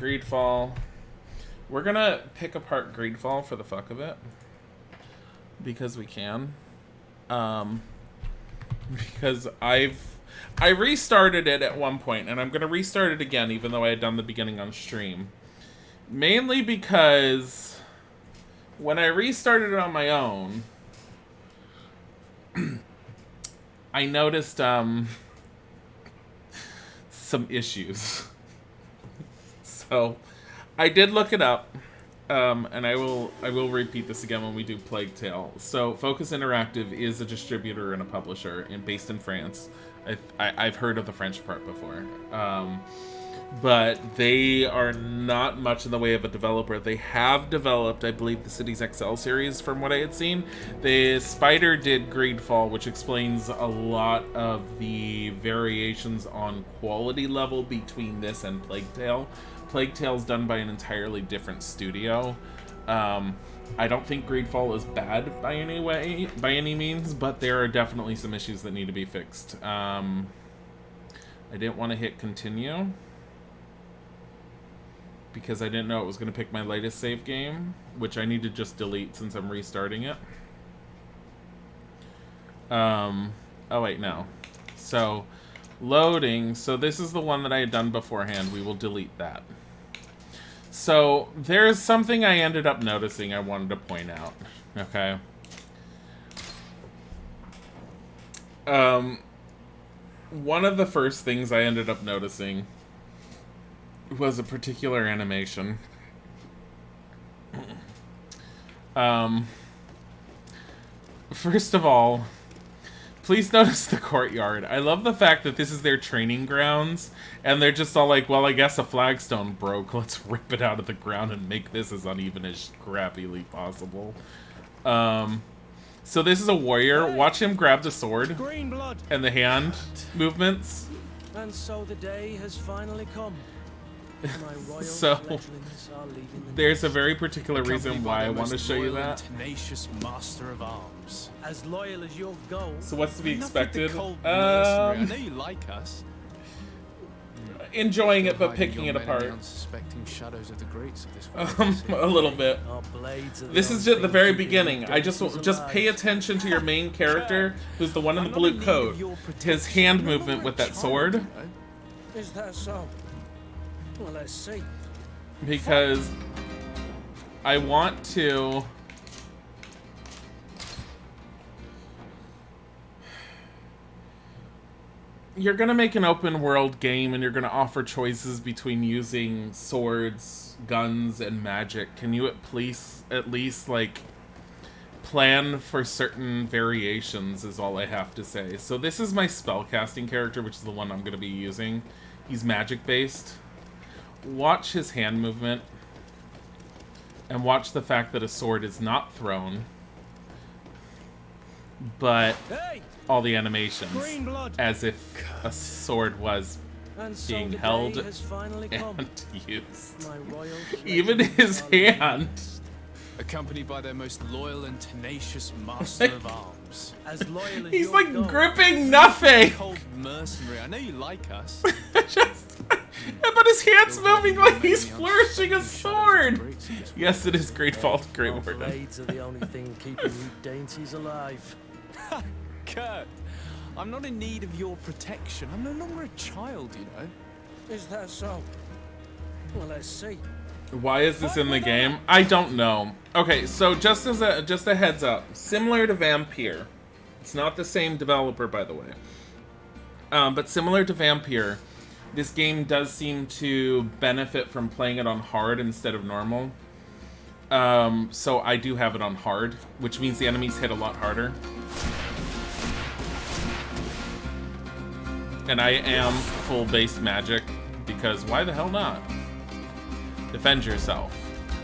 Greedfall. We're gonna pick apart Greedfall for the fuck of it. Because we can. Because I restarted it at one point, and I'm gonna restart it again, even though I had done the beginning on stream. Mainly because when I restarted it on my own, I noticed some issues. So I did look it up, and I will repeat this again when we do Plague Tale. So Focus Interactive is a distributor and a publisher based in France. I've heard of the French part before. But they are not much in the way of a developer. They have developed, I believe, the Cities XL series from what I had seen. The Spider did Greedfall, which explains a lot of the variations on quality level between this and Plague Tale. Plague Tale's done by an entirely different studio. I don't think Greedfall is bad by any means, but there are definitely some issues that need to be fixed. I didn't want to hit continue because I didn't know it was going to pick my latest save game, which I need to just delete since I'm restarting it. Oh wait, no. So, loading. So this is the one that I had done beforehand. We will delete that. So, there's something I ended up noticing I wanted to point out. Okay. One of the first things I ended up noticing was a particular animation. First of all, please notice the courtyard. I love the fact that this is their training grounds, and they're just all like, well, I guess a flagstone broke. Let's rip it out of the ground and make this as uneven as crappily possible. So this is a warrior. Watch him grab the sword and the hand movements. And so the day has finally come. So there's a very particular reason why I want to show you that. Tenacious master of arms. As loyal as your goal. So what's to be expected? I know you like us. Enjoying it, but picking it apart. Shadows of the greats of this a little bit. This is just the very beginning. I just pay attention to your main character, who's the one in the blue coat. His hand movement with that sword. Is that so? Well, let's see. Because I want to. You're gonna make an open world game and you're gonna offer choices between using swords, guns, and magic. Can you at least like plan for certain variations is all I have to say. So this is my spellcasting character, which is the one I'm gonna be using. He's magic based. Watch his hand movement. And watch the fact that a sword is not thrown. But all the animations as if a sword was being held and used. Even his hand. Accompanied by their most loyal and tenacious master of arms. As loyal as he's like gripping nothing. Cold mercenary. I know you like us. But his hand's moving like he's flourishing a sword. Yes, it is Greedfall, Great Warden. Blades are the only thing keeping you dainties alive. Kurt, I'm not in need of your protection. I'm no longer a child, you know. Is that so? Well, let's see. Why is this in the game? I don't know. Okay, so just a heads up, similar to Vampire. It's not the same developer, by the way. But similar to Vampire, this game does seem to benefit from playing it on hard instead of normal. So I do have it on hard, which means the enemies hit a lot harder. And I am full base magic, because why the hell not? Defend yourself.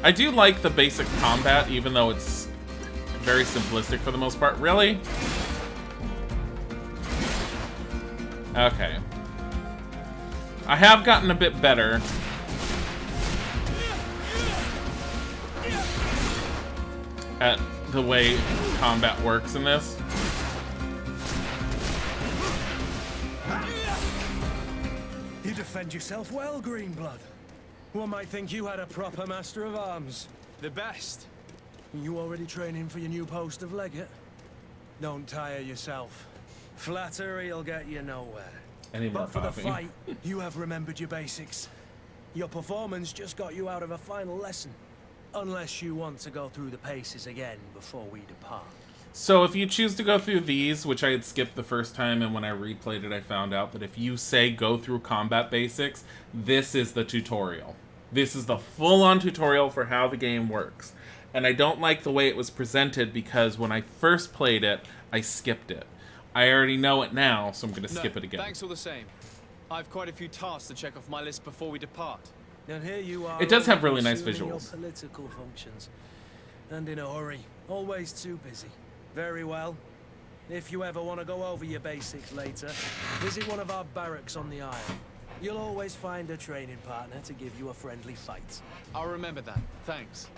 I do like the basic combat, even though it's very simplistic for the most part. Really? Okay. I have gotten a bit better. At the way combat works in this. You defend yourself well, Greenblood. One might think you had a proper master of arms. The best. You already training for your new post of legate? Don't tire yourself. Flattery'll get you nowhere. Any more But for the coffee? fight, you have remembered your basics. Your performance just got you out of a final lesson. Unless you want to go through the paces again before we depart. So if you choose to go through these, which I had skipped the first time, and when I replayed it I found out that if you say go through combat basics, this is the tutorial. This is the full-on tutorial for how the game works. And I don't like the way it was presented because when I first played it, I skipped it. I already know it now, so I'm going to skip it again. Thanks all the same. I've quite a few tasks to check off my list before we depart. And here you are. It does have really nice assuming your visuals. political functions. And in a hurry. Always too busy. Very well. If you ever want to go over your basics later, visit one of our barracks on the isle. You'll always find a training partner to give you a friendly fight. I'll remember that. Thanks.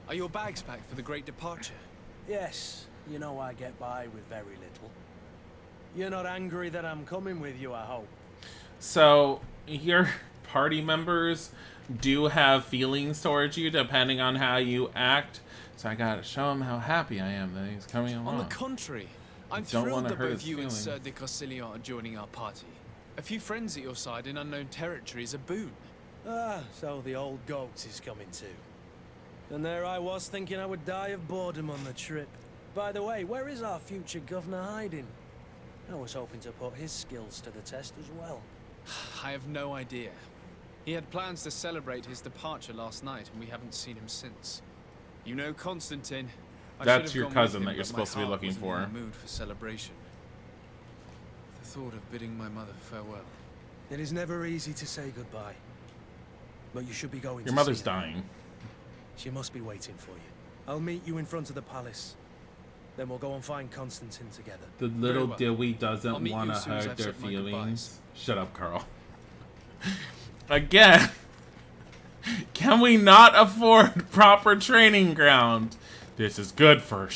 Are your bags packed for the great departure? Yes, you know I get by with very little. You're not angry that I'm coming with you, I hope. So, your party members do have feelings towards you depending on how you act. So I gotta show him how happy I am that he's coming along. On the contrary, I'm Don't thrilled wanna that hurt both his you and feelings. Sir de Corsilion are joining our party. A few friends at your side in unknown territory is a boon. Ah, so the old goat is coming too. And there I was thinking I would die of boredom on the trip. By the way, where is our future governor hiding? I was hoping to put his skills to the test as well. I have no idea. He had plans to celebrate his departure last night, and we haven't seen him since. You know Constantine. I That's should have your gone with cousin him, that you're but my supposed to be heart looking wasn't for. in the mood for celebration. The thought of bidding my mother farewell. It is never easy to say goodbye. But you should be going Your to mother's see her. dying. She must be waiting for you. I'll meet you in front of the palace. Then we'll go and find Constantine together. The little well. Dewey I'll doesn't meet you want to as soon as hurt I've their said my feelings. goodbyes. Shut up, Carl. Again, can we not afford proper training ground? This is good for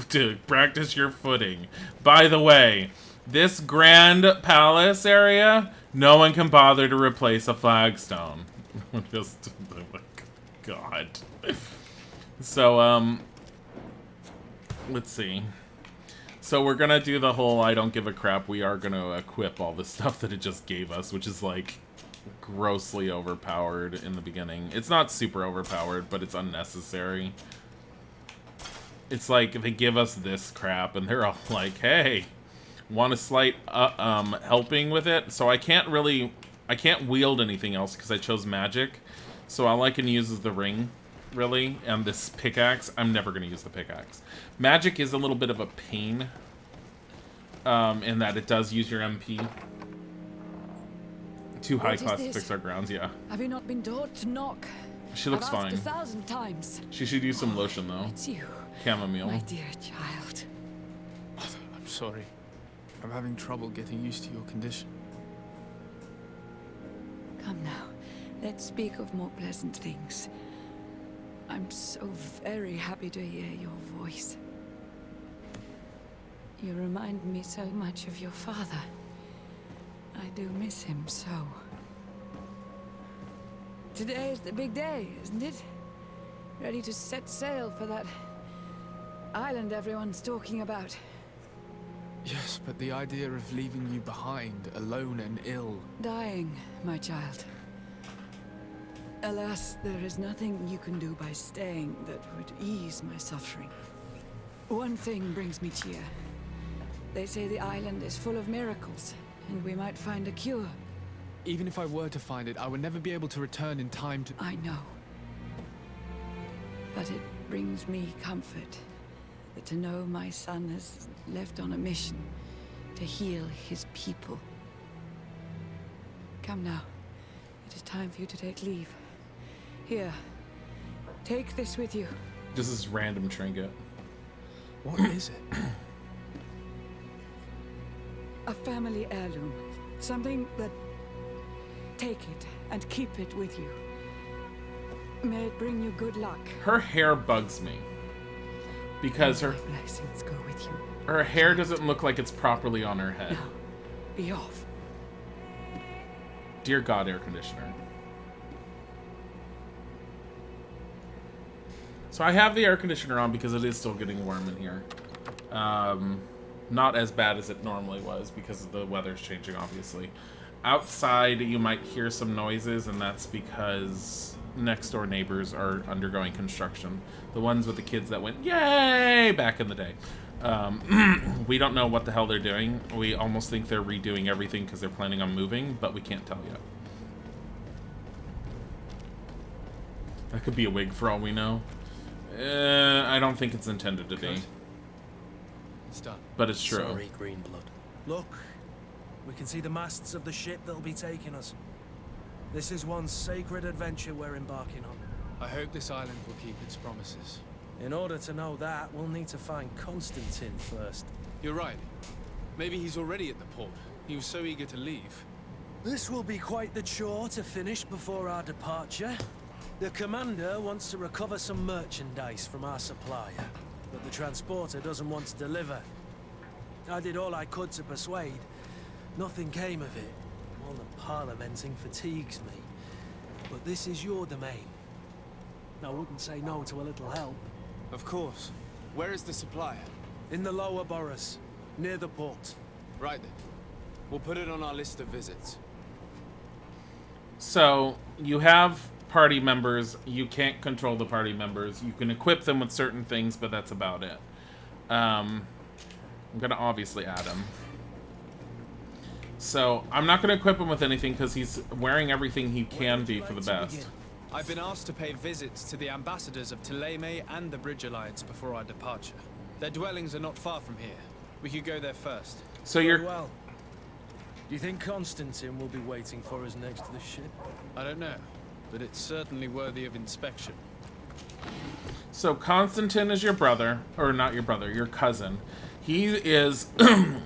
to practice your footing. By the way, this grand palace area, no one can bother to replace a flagstone. Just, oh my God. So, let's see. So we're gonna do the whole I don't give a crap. We are gonna equip all the stuff that it just gave us, which is like grossly overpowered in the beginning. It's not super overpowered, but it's unnecessary. It's like they give us this crap and they're all like, hey, want a slight helping with it? So I can't wield anything else because I chose magic. So all I can use is the ring, really, and this pickaxe. I'm never going to use the pickaxe. Magic is a little bit of a pain in that it does use your MP. Too high class to fix our grounds, yeah. Have you not been taught to knock? She looks I've asked fine. 1,000 times. She should use some lotion, though. It's you, Chamomile. my dear child. I'm sorry. I'm having trouble getting used to your condition. Come now, let's speak of more pleasant things. I'm so very happy to hear your voice. You remind me so much of your father. I do miss him so. Today is the big day, isn't it? Ready to set sail for that island everyone's talking about. Yes, but the idea of leaving you behind, alone and ill. Dying, my child. Alas, there is nothing you can do by staying that would ease my suffering. One thing brings me cheer. They say the island is full of miracles, and we might find a cure. Even if I were to find it, I would never be able to return in time to... I know. But it brings me comfort that to know my son has left on a mission to heal his people. Come now. It is time for you to take leave. Here. Take this with you. Just this random trinket. What is it? A family heirloom. Something that... Take it and keep it with you. May it bring you good luck. Her hair bugs me. Because My blessings go with you. her hair doesn't look like it's properly on her head. Now, be off. Dear God, air conditioner. So I have the air conditioner on because it is still getting warm in here. Not as bad as it normally was because the weather's changing, obviously. Outside, you might hear some noises, and that's because next door neighbors are undergoing construction. The ones with the kids that went, yay, back in the day. We don't know what the hell they're doing. We almost think they're redoing everything because they're planning on moving, but we can't tell yet. That could be a wig for all we know. I don't think it's intended to be. It's done. But it's true. Sorry, Greenblood. Look, we can see the masts of the ship that'll be taking us. This is one sacred adventure we're embarking on. I hope this island will keep its promises. In order to know that, we'll need to find Constantine first. You're right. Maybe he's already at the port. He was so eager to leave. This will be quite the chore to finish before our departure. The commander wants to recover some merchandise from our supplier, but the transporter doesn't want to deliver. I did all I could to persuade. Nothing came of it. All the parliamenting fatigues me. But this is your domain. I wouldn't say no to a little help. Of course. Where is the supplier? In the lower boroughs, near the port. Right then. We'll put it on our list of visits. So, you have party members. You can't control the party members. You can equip them with certain things, but that's about it. I'm going to obviously add him. So, I'm not going to equip him with anything because he's wearing everything he can be for the best. I've been asked to pay visits to the ambassadors of Thélème and the Bridge Alliance before our departure. Their dwellings are not far from here. We could go there first. So you're... Well, do you think Constantine will be waiting for us next to the ship? I don't know, but it's certainly worthy of inspection. So Constantine is your brother, or not your brother, your cousin. He is,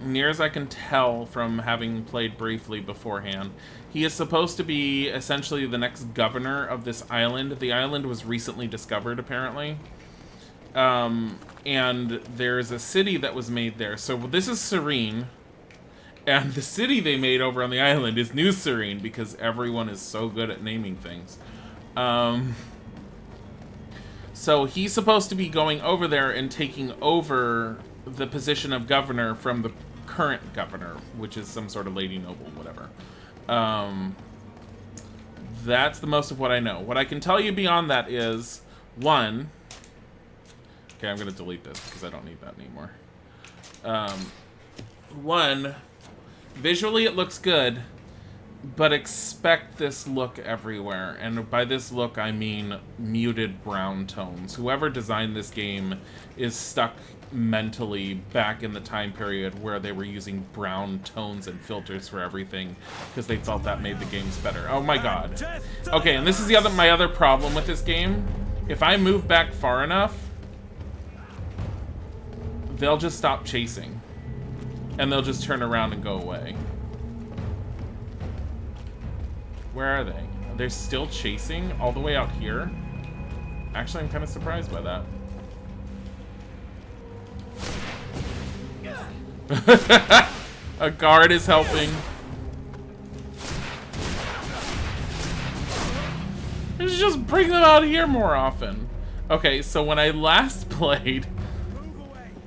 near as I can tell from having played briefly beforehand, he is supposed to be essentially the next governor of this island. The island was recently discovered, apparently. And there's a city that was made there. So this is Serene. And the city they made over on the island is New Serene, because everyone is so good at naming things. So he's supposed to be going over there and taking over the position of governor from the current governor, which is some sort of lady noble, whatever. That's the most of what I know. What I can tell you beyond that is, one... Okay, I'm going to delete this because I don't need that anymore. One, visually it looks good, but expect this look everywhere. And by this look, I mean muted brown tones. Whoever designed this game is stuck mentally back in the time period where they were using brown tones and filters for everything because they felt that made the games better. Oh my god. Okay, and this is my other problem with this game. If I move back far enough, they'll just stop chasing. And they'll just turn around and go away. Where are they? They're still chasing all the way out here? Actually, I'm kind of surprised by that. A guard is helping. Let's just bring them out here more often. Okay, so when I last played,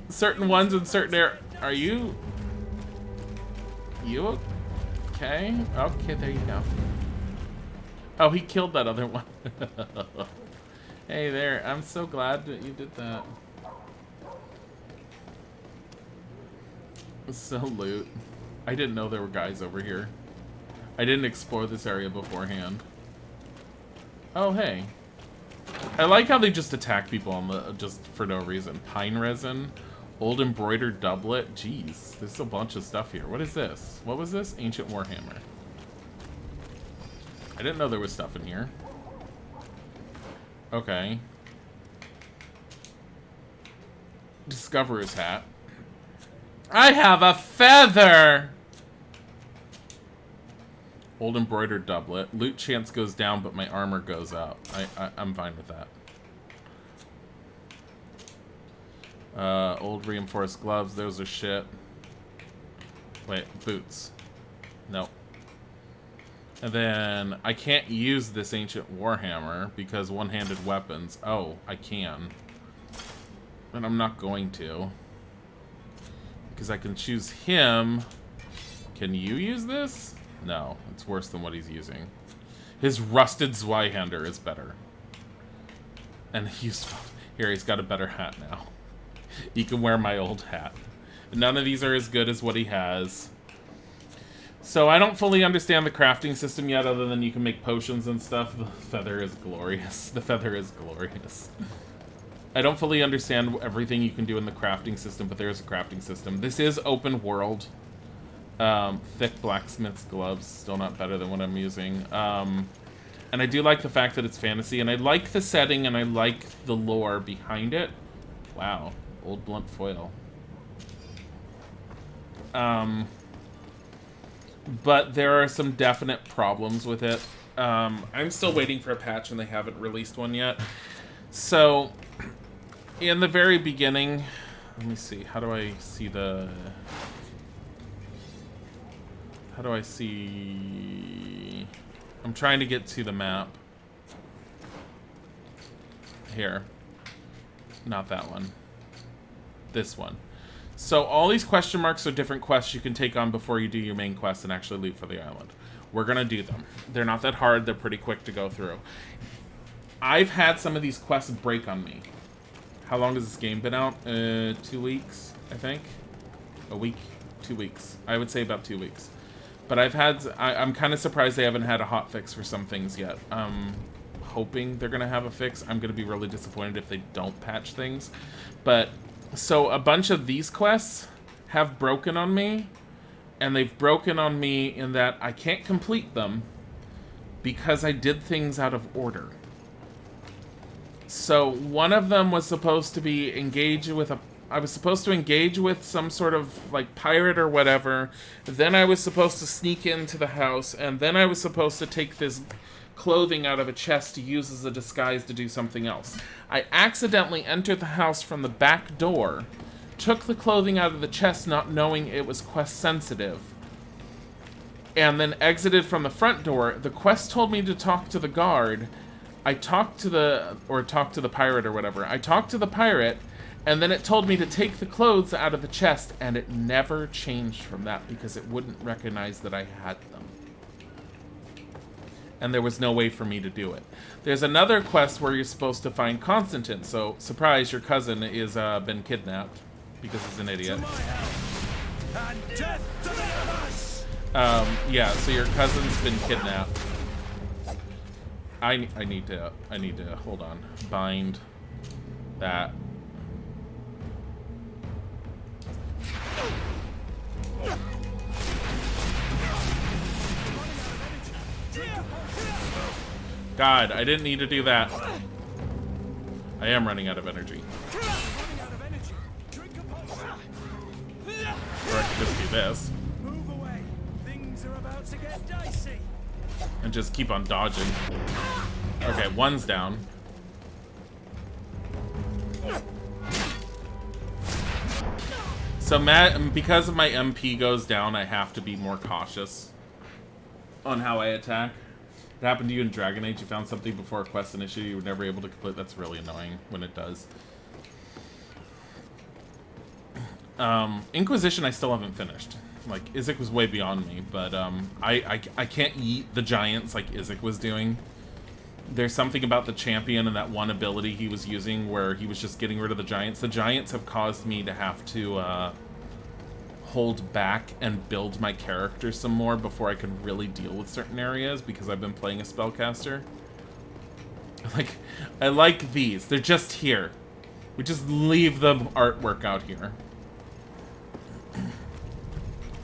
certain ones in certain areas... Are you... You okay? Okay, there you go. Oh, he killed that other one. Hey there, I'm so glad that you did that. So loot. I didn't know there were guys over here. I didn't explore this area beforehand. Oh, hey. I like how they just attack people on the just for no reason. Pine resin, old embroidered doublet. Jeez, there's a bunch of stuff here. What is this? What was this? Ancient Warhammer. I didn't know there was stuff in here. Okay. Discoverer's hat. I have a feather! Old embroidered doublet. Loot chance goes down, but my armor goes up. I'm fine with that. Old reinforced gloves. Those are shit. Wait, boots. Nope. And then I can't use this ancient warhammer because one-handed weapons. Oh, I can. And I'm not going to. Because I can choose him. Can you use this? No, it's worse than what he's using. His rusted Zweihander is better. And he's... Here, he's got a better hat now. He can wear my old hat. None of these are as good as what he has. So I don't fully understand the crafting system yet, other than you can make potions and stuff. The feather is glorious. The feather is glorious. I don't fully understand everything you can do in the crafting system, but there is a crafting system. This is open world. Thick blacksmith's gloves, still not better than what I'm using. And I do like the fact that it's fantasy, and I like the setting, and I like the lore behind it. Wow, old blunt foil. But there are some definite problems with it. I'm still waiting for a patch, and they haven't released one yet. So, in the very beginning, let me see, how do I see the... How do I see... I'm trying to get to the map. Here. Not that one. This one. So all these question marks are different quests you can take on before you do your main quest and actually leave for the island. We're gonna do them. They're not that hard, they're pretty quick to go through. I've had some of these quests break on me. How long has this game been out? 2 weeks, I think? A week? 2 weeks. I would say about 2 weeks. But I'm kind of surprised they haven't had a hot fix for some things yet. I'm hoping they're gonna have a fix. I'm gonna be really disappointed if they don't patch things. But, so a bunch of these quests have broken on me, and they've broken on me in that I can't complete them because I did things out of order. So one of them was supposed to be I was supposed to engage with some sort of, like, pirate or whatever. Then I was supposed to sneak into the house, and then I was supposed to take this clothing out of a chest to use as a disguise to do something else. I accidentally entered the house from the back door, took the clothing out of the chest not knowing it was quest sensitive, and then exited from the front door. The quest told me to talk to the guard. I talked to the pirate or whatever. I talked to the pirate, and then it told me to take the clothes out of the chest, and it never changed from that because it wouldn't recognize that I had them. And there was no way for me to do it. There's another quest where you're supposed to find Constantine. So, surprise, your cousin is been kidnapped because he's an idiot. Yeah, so your cousin's been kidnapped. I need to hold on. Bind that. God, I didn't need to do that. I am running out of energy. Or I could just do this. Move away. Things are about to get dicey. And just keep on dodging. Okay, one's down. So because my MP goes down, I have to be more cautious on how I attack. It happened to you in Dragon Age. You found something before a quest initiated you were never able to complete. That's really annoying when it does. Inquisition I still haven't finished. Like, Izek was way beyond me, but I can't eat the giants like Izek was doing. There's something about the champion and that one ability he was using where he was just getting rid of the giants. The giants have caused me to have to hold back and build my character some more before I can really deal with certain areas because I've been playing a spellcaster. I like these. They're just here. We just leave the artwork out here.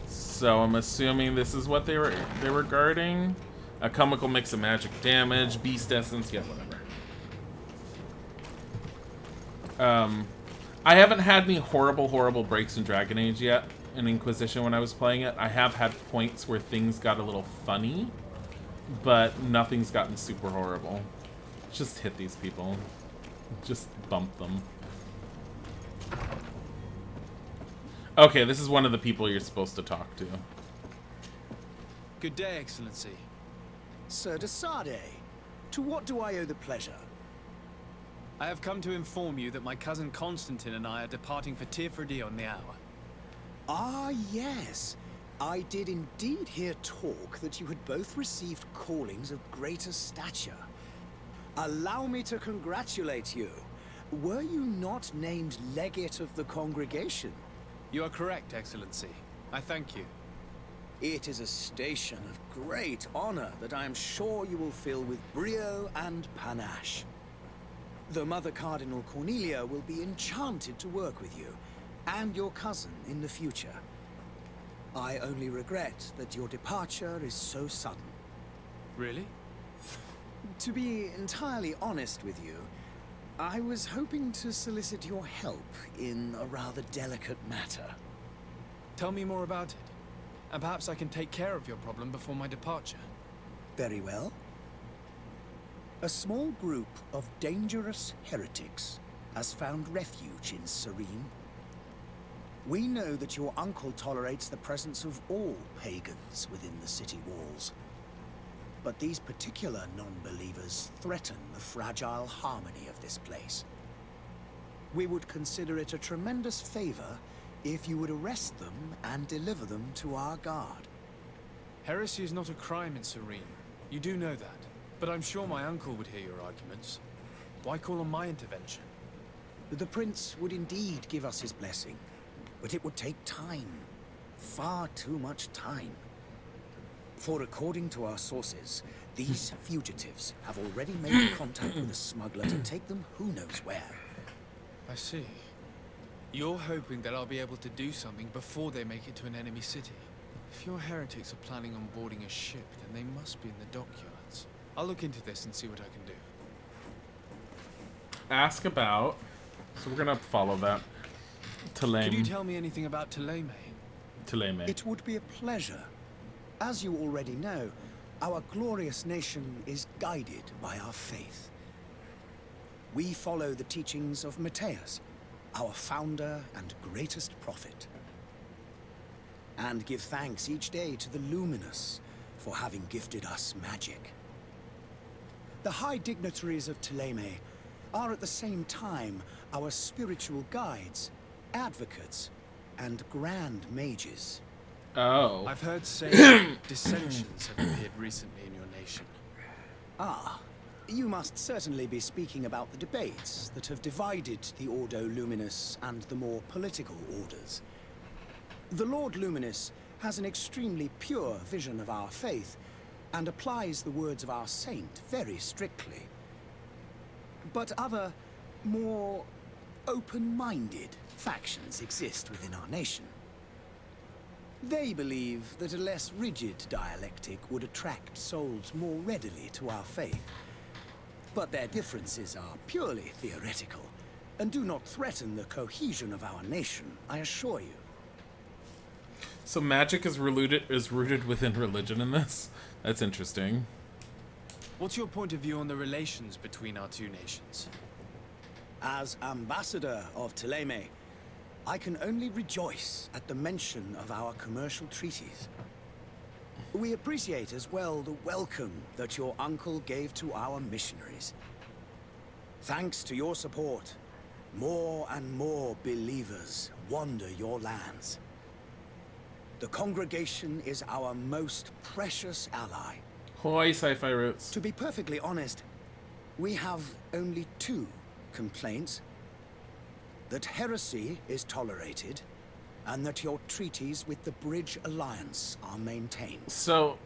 So I'm assuming this is what they were guarding. A chemical mix of magic damage, beast essence, yeah, whatever. I haven't had any horrible breaks in Dragon Age yet. In Inquisition when I was playing it. I have had points where things got a little funny, but nothing's gotten super horrible. Just hit these people. Just bump them. Okay, this is one of the people you're supposed to talk to. Good day, Excellency. Sir de Sade, to what do I owe the pleasure? I have come to inform you that my cousin Constantine and I are departing for Tirfredi on the hour. Ah, yes. I did indeed hear talk that you had both received callings of greater stature. Allow me to congratulate you. Were you not named legate of the congregation? You are correct, Excellency. I thank you. It is a station of great honor that I am sure you will fill with brio and panache. The Mother Cardinal Cornelia will be enchanted to work with you, and your cousin in the future. I only regret that your departure is so sudden. Really? To be entirely honest with you, I was hoping to solicit your help in a rather delicate matter. Tell me more about it, and perhaps I can take care of your problem before my departure. Very well. A small group of dangerous heretics has found refuge in Serene. We know that your uncle tolerates the presence of all pagans within the city walls. But these particular non-believers threaten the fragile harmony of this place. We would consider it a tremendous favor if you would arrest them and deliver them to our guard. Heresy is not a crime in Serene. You do know that. But I'm sure my uncle would hear your arguments. Why call on my intervention? The Prince would indeed give us his blessing, but it would take time. Far too much time. For according to our sources, these fugitives have already made contact with a smuggler to take them who knows where. I see. You're hoping that I'll be able to do something before they make it to an enemy city. If your heretics are planning on boarding a ship, then they must be in the dockyards. I'll look into this and see what I can do. Ask about. So we're gonna follow that. Could you tell me anything about Thélème? Thélème. It would be a pleasure. As you already know, our glorious nation is guided by our faith. We follow the teachings of Matthias, our founder and greatest prophet, and give thanks each day to the Luminous for having gifted us magic. The high dignitaries of Thélème are at the same time our spiritual guides, advocates, and grand mages. Oh. I've heard say dissensions have appeared recently in your nation. Ah, you must certainly be speaking about the debates that have divided the Ordo Luminous and the more political orders. The Lord Luminous has an extremely pure vision of our faith and applies the words of our saint very strictly. But other, more open-minded factions exist within our nation. They believe that a less rigid dialectic would attract souls more readily to our faith. But their differences are purely theoretical, and do not threaten the cohesion of our nation, I assure you. So magic is rooted within religion in this? That's interesting. What's your point of view on the relations between our two nations? As ambassador of Thélème, I can only rejoice at the mention of our commercial treaties. We appreciate as well the welcome that your uncle gave to our missionaries. Thanks to your support, more and more believers wander your lands. The congregation is our most precious ally. Hoi, sci-fi roots. To be perfectly honest, we have only two complaints. That heresy is tolerated, and that your treaties with the Bridge Alliance are maintained. So,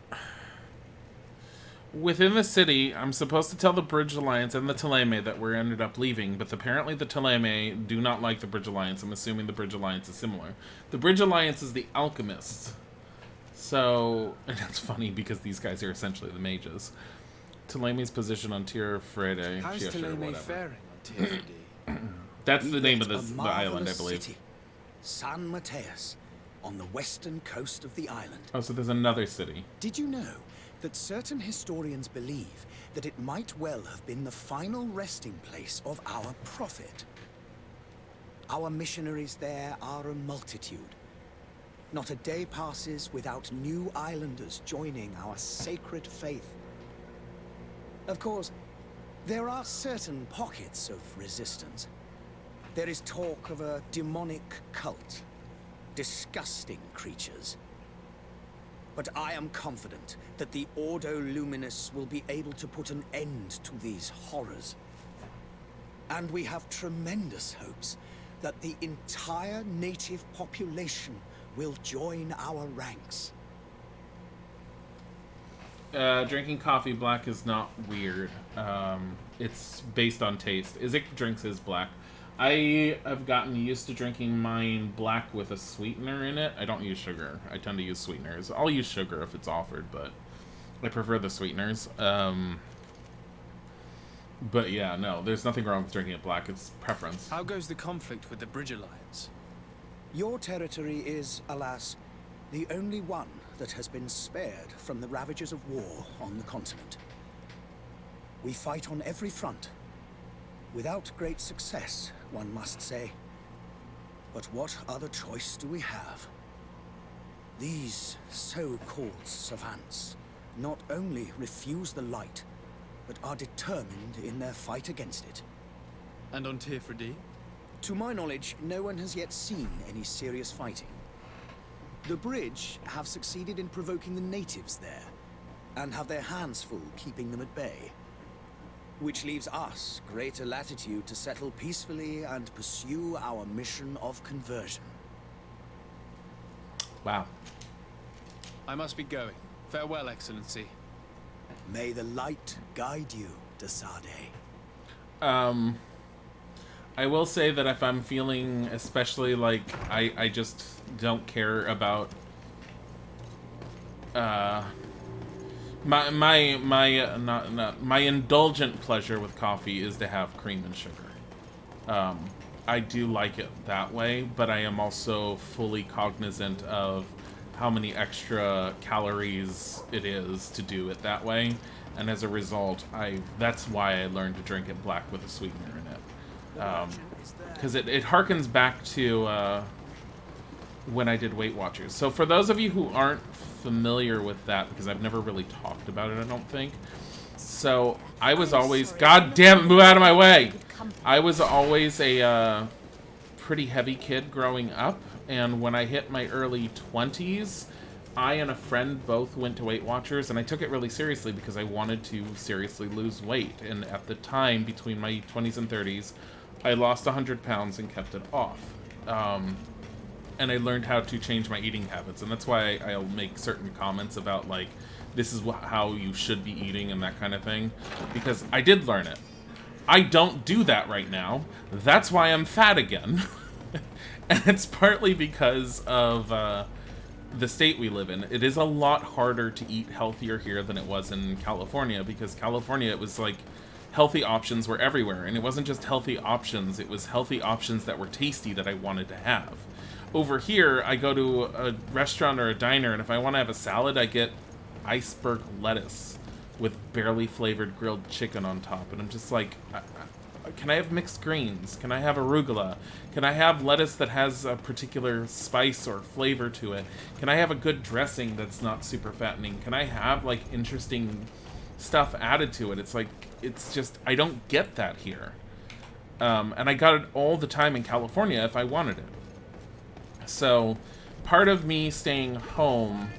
within the city, I'm supposed to tell the Bridge Alliance and the Thélème that we ended up leaving, but apparently the Thélème do not like the Bridge Alliance. I'm assuming the Bridge Alliance is similar. The Bridge Alliance is the alchemists. So, and it's funny because these guys are essentially the mages. Thélème's position on Tirfredi. How's Yeah, sure, Thélème whatever. faring on Tirfredi? That's We the name of left a the island, I marvelous believe. City, San Mateus, on the western coast of the island. Oh, so there's another city. Did you know that certain historians believe that it might well have been the final resting place of our prophet? Our missionaries there are a multitude. Not a day passes without new islanders joining our sacred faith. Of course, there are certain pockets of resistance. There is talk of a demonic cult. Disgusting creatures. But I am confident that the Ordo Luminous will be able to put an end to these horrors. And we have tremendous hopes that the entire native population will join our ranks. Drinking coffee black is not weird. It's based on taste. Izzy drinks his black. I have gotten used to drinking mine black with a sweetener in it. I don't use sugar. I tend to use sweeteners. I'll use sugar if it's offered, but I prefer the sweeteners. But yeah, no, there's nothing wrong with drinking it black. It's preference. How goes the conflict with the Bridge Alliance? Your territory is, alas, the only one that has been spared from the ravages of war on the continent. We fight on every front. Without great success, one must say. But what other choice do we have? These so-called savants not only refuse the light, but are determined in their fight against it. And on Tifredi? To my knowledge, no one has yet seen any serious fighting. The Bridge have succeeded in provoking the natives there, and have their hands full keeping them at bay. Which leaves us greater latitude to settle peacefully and pursue our mission of conversion. Wow. I must be going. Farewell, Excellency. May the light guide you, Desade. I will say that if I'm feeling especially like I just don't care about my indulgent pleasure with coffee is to have cream and sugar. I do like it that way, but I am also fully cognizant of how many extra calories it is to do it that way, and as a result, that's why I learned to drink it black with a sweetener in it. Because it harkens back to when I did Weight Watchers. So for those of you who aren't familiar with that, because I've never really talked about it, I don't think. So I was always, God damn it, move out of my way! I was always a pretty heavy kid growing up, and when I hit my early 20s, I and a friend both went to Weight Watchers, and I took it really seriously because I wanted to seriously lose weight. And at the time, between my 20s and 30s, I lost 100 pounds and kept it off. And I learned how to change my eating habits, and that's why I'll make certain comments about, like, this is how you should be eating and that kind of thing, because I did learn it. I don't do that right now. That's why I'm fat again. And it's partly because of the state we live in. It is a lot harder to eat healthier here than it was in California, because California, it was like healthy options were everywhere, and it wasn't just healthy options, it was healthy options that were tasty that I wanted to have. Over here, I go to a restaurant or a diner, and if I want to have a salad, I get iceberg lettuce with barely flavored grilled chicken on top, and I'm just like, can I have mixed greens? Can I have arugula? Can I have lettuce that has a particular spice or flavor to it? Can I have a good dressing that's not super fattening? Can I have, like, interesting stuff added to it? It's like, it's just, I don't get that here. And I got it all the time in California if I wanted it. So, part of me staying home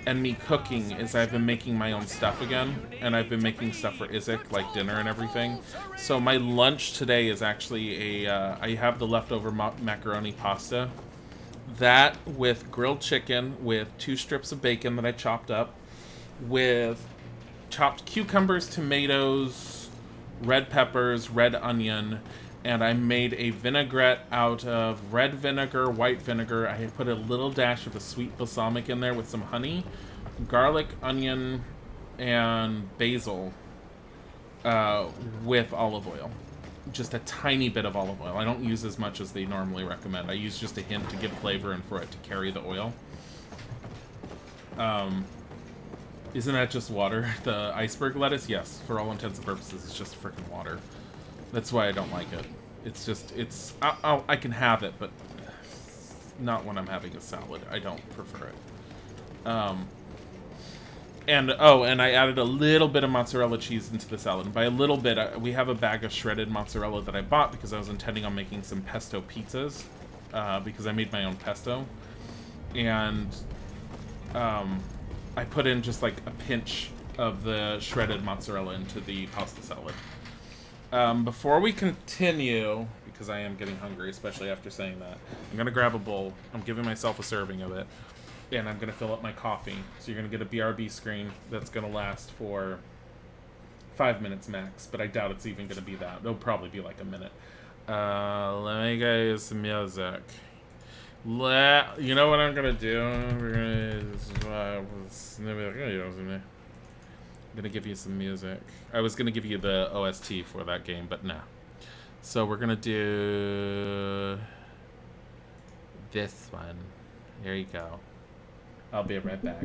and me cooking is I've been making my own stuff again, and I've been making stuff for Izek, like dinner and everything. So my lunch today is actually I have the leftover macaroni pasta. That with grilled chicken, with 2 strips of bacon that I chopped up, with chopped cucumbers, tomatoes, red peppers, red onion, and I made a vinaigrette out of red vinegar, white vinegar. I put a little dash of a sweet balsamic in there with some honey, garlic, onion, and basil with olive oil. Just a tiny bit of olive oil. I don't use as much as they normally recommend. I use just a hint to give flavor and for it to carry the oil. Isn't that just water? The iceberg lettuce? Yes, for all intents and purposes, it's just freaking water. That's why I don't like it. It's just, I can have it, but not when I'm having a salad. I don't prefer it. And I added a little bit of mozzarella cheese into the salad. And by a little bit, we have a bag of shredded mozzarella that I bought because I was intending on making some pesto pizzas, because I made my own pesto. And I put in just like a pinch of the shredded mozzarella into the pasta salad. Before we continue, because I am getting hungry, especially after saying that, I'm gonna grab a bowl. I'm giving myself a serving of it, and I'm gonna fill up my coffee. So you're gonna get a BRB screen that's gonna last for 5 minutes max, but I doubt it's even gonna be that. It'll probably be like a minute. Let me get you some music. You know what I'm gonna do? I'm gonna give you some music. I was gonna give you the OST for that game, but no. So we're gonna do this one. Here you go. I'll be right back.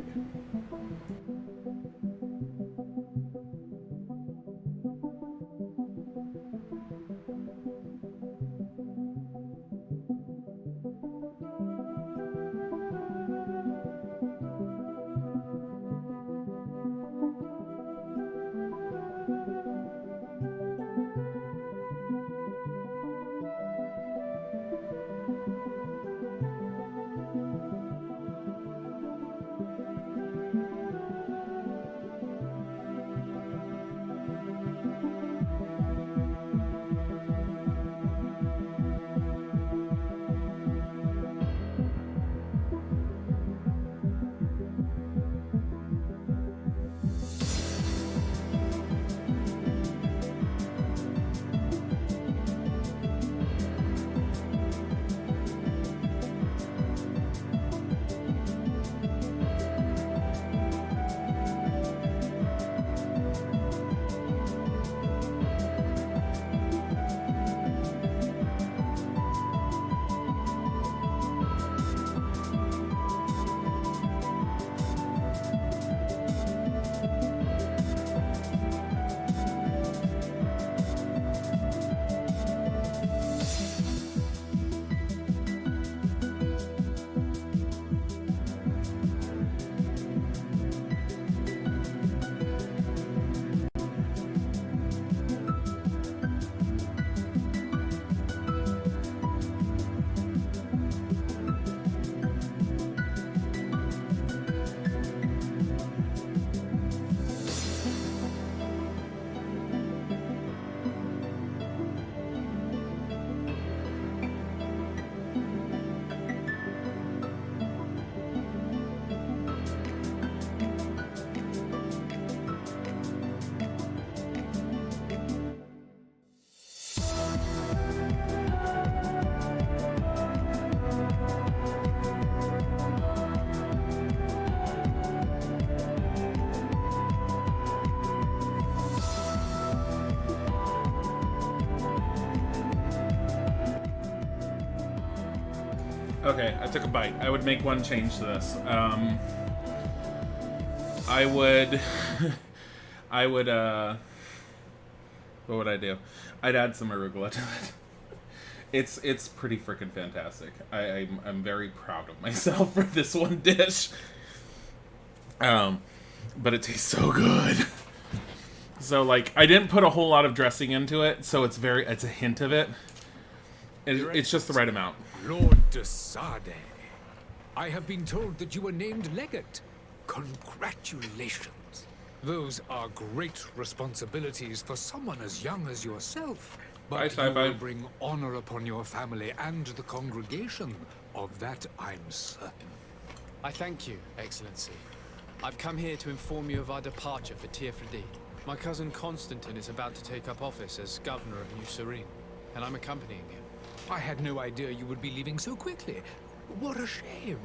Okay, I took a bite. I would make one change to this. I would, what would I do? I'd add some arugula to it. It's pretty freaking fantastic. I'm very proud of myself for this one dish. But it tastes so good. So like, I didn't put a whole lot of dressing into it, so it's a hint of it. It's just the right amount. Lord de Sade, I have been told that you were named legate. Congratulations. Those are great responsibilities for someone as young as yourself. But you will bring honor upon your family and the congregation. Of that, I'm certain. I thank you, Excellency. I've come here to inform you of our departure for Tirfredi. My cousin Constantine is about to take up office as governor of New Serene, and I'm accompanying him. I had no idea you would be leaving so quickly. What a shame.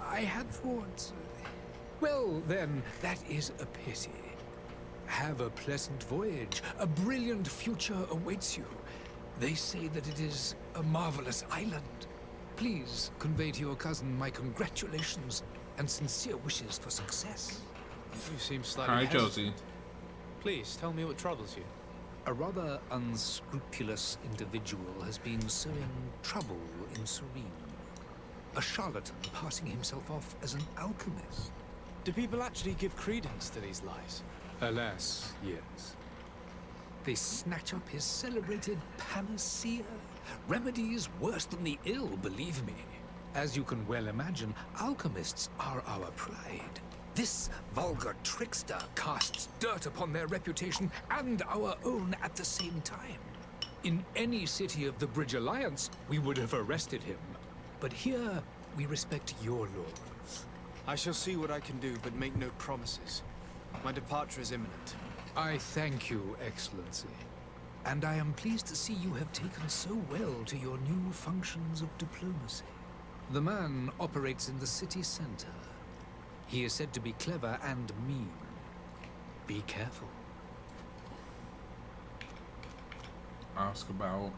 I had thought... Well, then, that is a pity. Have a pleasant voyage. A brilliant future awaits you. They say that it is a marvelous island. Please convey to your cousin my congratulations and sincere wishes for success. You seem slightly Hi, hesitant. Josie. Please, tell me what troubles you. A rather unscrupulous individual has been sowing trouble in Serene. A charlatan passing himself off as an alchemist. Do people actually give credence to these lies? Alas, yes. They snatch up his celebrated panacea. Remedies worse than the ill, believe me. As you can well imagine, alchemists are our pride. This vulgar trickster casts dirt upon their reputation and our own at the same time. In any city of the Bridge Alliance, we would have arrested him. But here, we respect your laws. I shall see what I can do, but make no promises. My departure is imminent. I thank you, Excellency. And I am pleased to see you have taken so well to your new functions of diplomacy. The man operates in the city center. He is said to be clever and mean. Be careful. Ask about...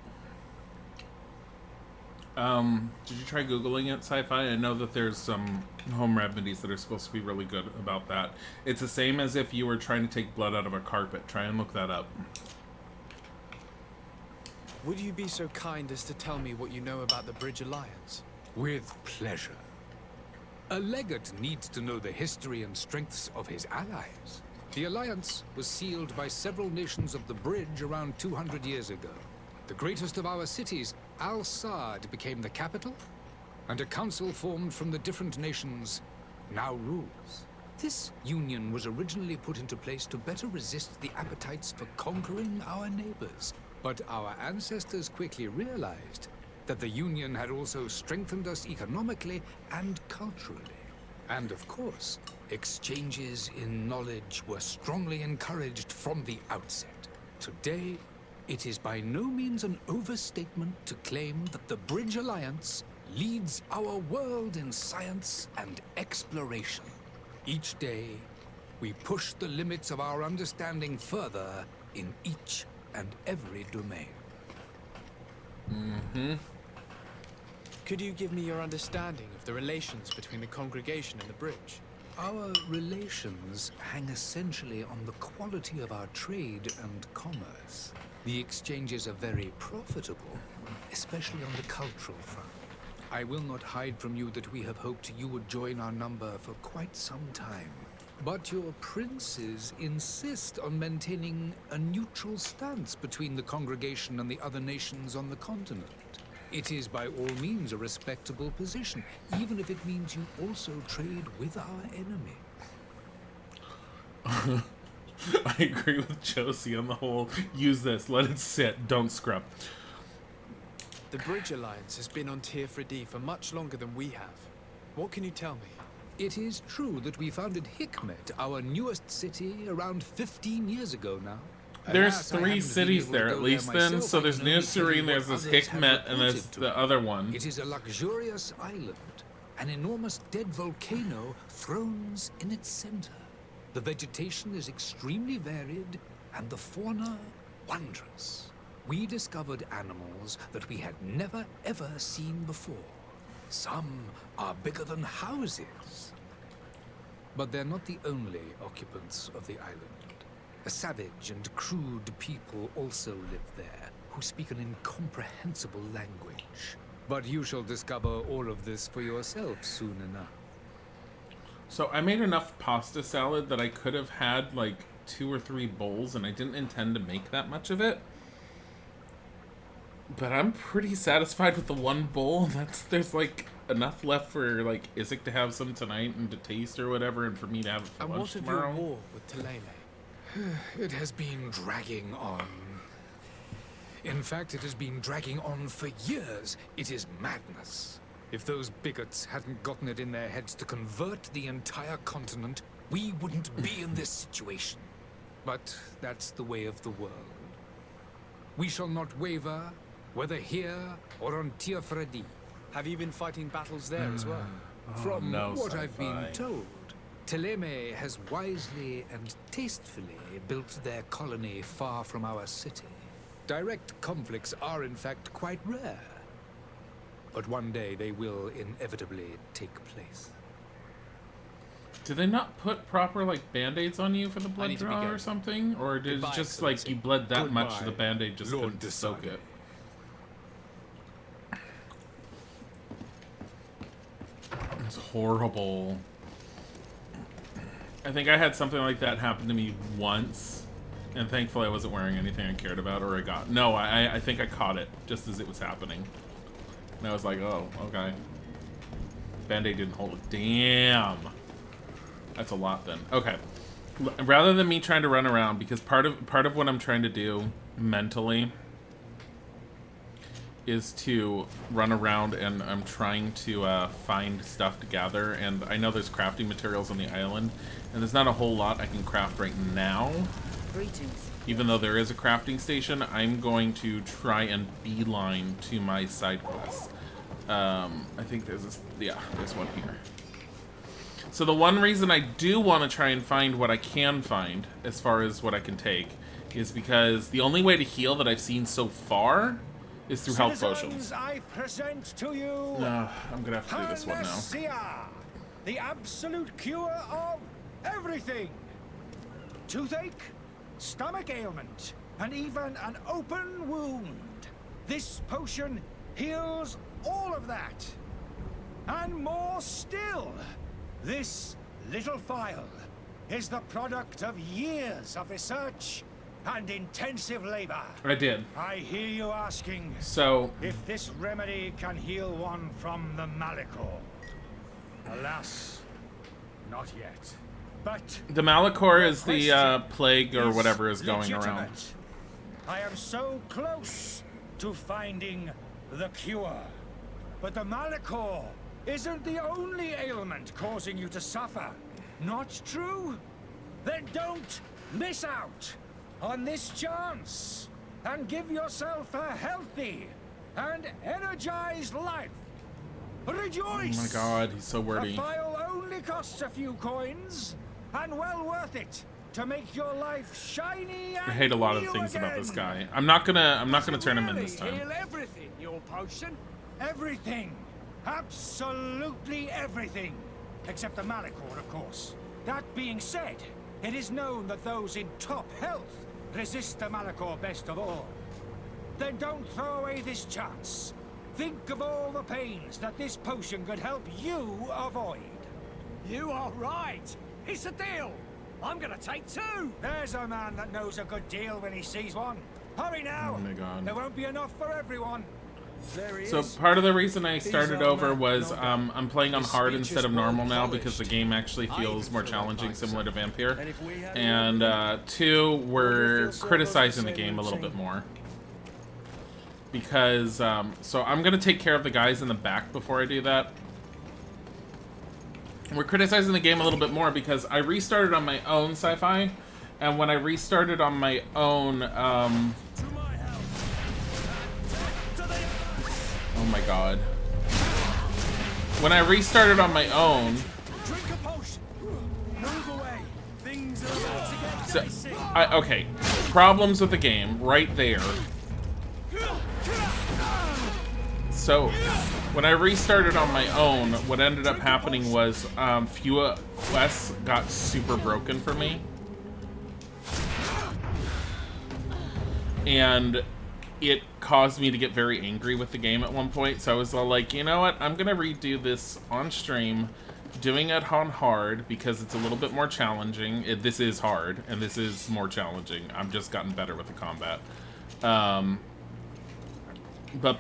did you try Googling it, Sci-Fi? I know that there's some home remedies that are supposed to be really good about that. It's the same as if you were trying to take blood out of a carpet. Try and look that up. Would you be so kind as to tell me what you know about the Bridge Alliance? With pleasure. A legate needs to know the history and strengths of his allies. The alliance was sealed by several nations of the Bridge around 200 years ago. The greatest of our cities, Al-Saad, became the capital, and a council formed from the different nations now rules. This union was originally put into place to better resist the appetites for conquering our neighbors. But our ancestors quickly realized that the Union had also strengthened us economically and culturally. And of course, exchanges in knowledge were strongly encouraged from the outset. Today, it is by no means an overstatement to claim that the Bridge Alliance leads our world in science and exploration. Each day, we push the limits of our understanding further in each and every domain. Could you give me your understanding of the relations between the congregation and the bridge? Our relations hang essentially on the quality of our trade and commerce. The exchanges are very profitable, especially on the cultural front. I will not hide from you that we have hoped you would join our number for quite some time. But your princes insist on maintaining a neutral stance between the congregation and the other nations on the continent. It is by all means a respectable position, even if it means you also trade with our enemies. I agree with Josie on the whole, use this, let it sit, don't scrub. The Bridge Alliance has been on Tirfredi for much longer than we have. What can you tell me? It is true that we founded Hikmet, our newest city, around 15 years ago now. There's Alas, I 3 haven't been cities able to there go at least there then, myself. so I there's can only New tell you Serene, what there's this others have Hikmet, and there's reported to the me. other one. It is a luxurious island. An enormous dead volcano thrones in its center. The vegetation is extremely varied, and the fauna wondrous. We discovered animals that we had never ever seen before. Some are bigger than houses. But they're not the only occupants of the island. A savage and crude people also live there, who speak an incomprehensible language. But you shall discover all of this for yourself soon enough. So I made enough pasta salad that I could have had like 2 or 3 bowls, and I didn't intend to make that much of it. But I'm pretty satisfied with the one bowl. There's like enough left for like Isaac to have some tonight and to taste or whatever, and for me to have it for And lunch what of tomorrow. your war with Dilly? It has been dragging on. In fact, it has been dragging on for years. It is madness. If those bigots hadn't gotten it in their heads to convert the entire continent, we wouldn't be in this situation. But that's the way of the world. We shall not waver, whether here or on Tirfredi. Have you been fighting battles there as well? From no, what I've been Sci-Fi. told, Teleme has wisely and tastefully built their colony far from our city. Direct conflicts are in fact quite rare. But one day they will inevitably take place. Did they not put proper like band-aids on you for the blood need to be draw or going. something? Or did Goodbye, it just like Excellency. you bled that much Goodbye, the band-aid just Lord couldn't soak Desage. it? It's horrible. I think I had something like that happen to me once, and thankfully I wasn't wearing anything I cared about, or I got... No, I think I caught it just as it was happening. And I was like, oh, okay. Band-Aid didn't hold it. Damn. That's a lot then. Okay. Rather than me trying to run around, because part of what I'm trying to do mentally is to run around, and I'm trying to find stuff to gather, and I know there's crafting materials on the island, and there's not a whole lot I can craft right now. Greetings. Even though there is a crafting station, I'm going to try and beeline to my side quest. I think there's this, yeah, there's one here. So the one reason I do want to try and find what I can find, as far as what I can take, is because the only way to heal that I've seen so far is through health potions. I present to you No, I'm gonna have to do this one now. The absolute cure of everything. Toothache, stomach ailment, and even an open wound. This potion heals all of that. And more still. This little phial is the product of years of research and intensive labor. I did. I hear you asking So, if this remedy can heal one from the Malachor. Alas, not yet. But the Malachor is the question plague or is whatever is going around. legitimate. I am so close to finding the cure. But the Malachor isn't the only ailment causing you to suffer. Not true? Then don't miss out on this chance and give yourself a healthy and energized life. Rejoice! Oh my god, he's so wordy. A vial only costs a few coins, and well worth it to make your life shiny and I hate a lot of new things about this again. guy. I'm not gonna turn him in this time. Heal everything, your potion. Everything. Absolutely everything. Except the Malachor, of course. That being said, it is known that those in top health resist the Malachor best of all. Then don't throw away this chance. Think of all the pains that this potion could help you avoid. You are right. It's a deal. I'm gonna take two. There's a man that knows a good deal when he sees one. Hurry now. Oh my god. There won't be enough for everyone. There he So is. part of the reason I started our over man, was no doubt. I'm playing on His hard speech instead is of normal well now because the polished. game actually I feels even more feel challenging, like similar to Vampire. And if we had And two, Wonder we're if you'll criticizing the sort of game a little routine. bit more. Because, so I'm going to take care of the guys in the back before I do that. We're criticizing the game a little bit more because I restarted on my own sci-fi. And when I restarted on my own, to my house. oh my god. When I restarted on my own, Drink a potion. Move away. Things are about to get so, dicey. okay, problems with the game right there. So, when I restarted on my own, what ended up happening was few quests got super broken for me. And it caused me to get very angry with the game at one point. So I was all like, you know what? I'm going to redo this on stream, doing it on hard because it's a little bit more challenging. This is hard, and this is more challenging. I've just gotten better with the combat. But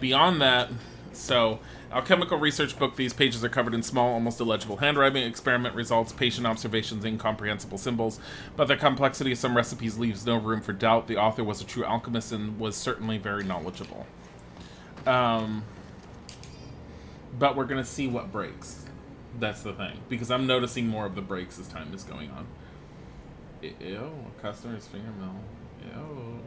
beyond that, so alchemical research book, these pages are covered in small, almost illegible handwriting, experiment results, patient observations, incomprehensible symbols, but the complexity of some recipes leaves no room for doubt. The author was a true alchemist and was certainly very knowledgeable. But we're gonna see what breaks. That's the thing, because I'm noticing more of the breaks as time is going on. Ew, customer's fingernail. Ew.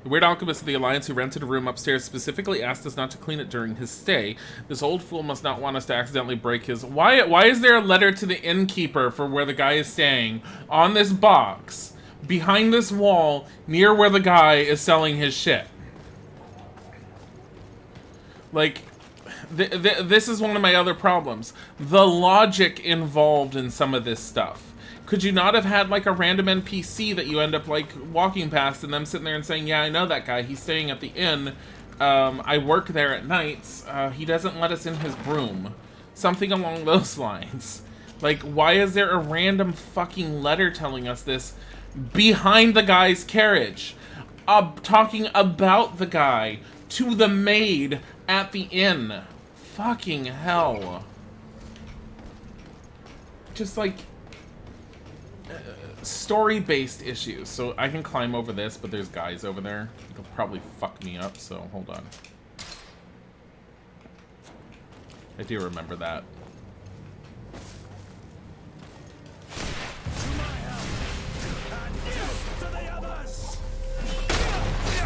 The Weird Alchemist of the Alliance, who rented a room upstairs, specifically asked us not to clean it during his stay. This old fool must not want us to accidentally break his... Why is there a letter to the innkeeper for where the guy is staying on this box, behind this wall, near where the guy is selling his shit? Like, this is one of my other problems. The logic involved in some of this stuff. Could you not have had, like, a random NPC that you end up, like, walking past and them sitting there and saying, yeah, I know that guy. He's staying at the inn. I work there at nights. He doesn't let us in his room. Something along those lines. Like, why is there a random fucking letter telling us this behind the guy's carriage? Talking about the guy to the maid at the inn. Fucking hell. Just like story-based issues. So I can climb over this, but there's guys over there. It'll probably fuck me up, so hold on. I do remember that.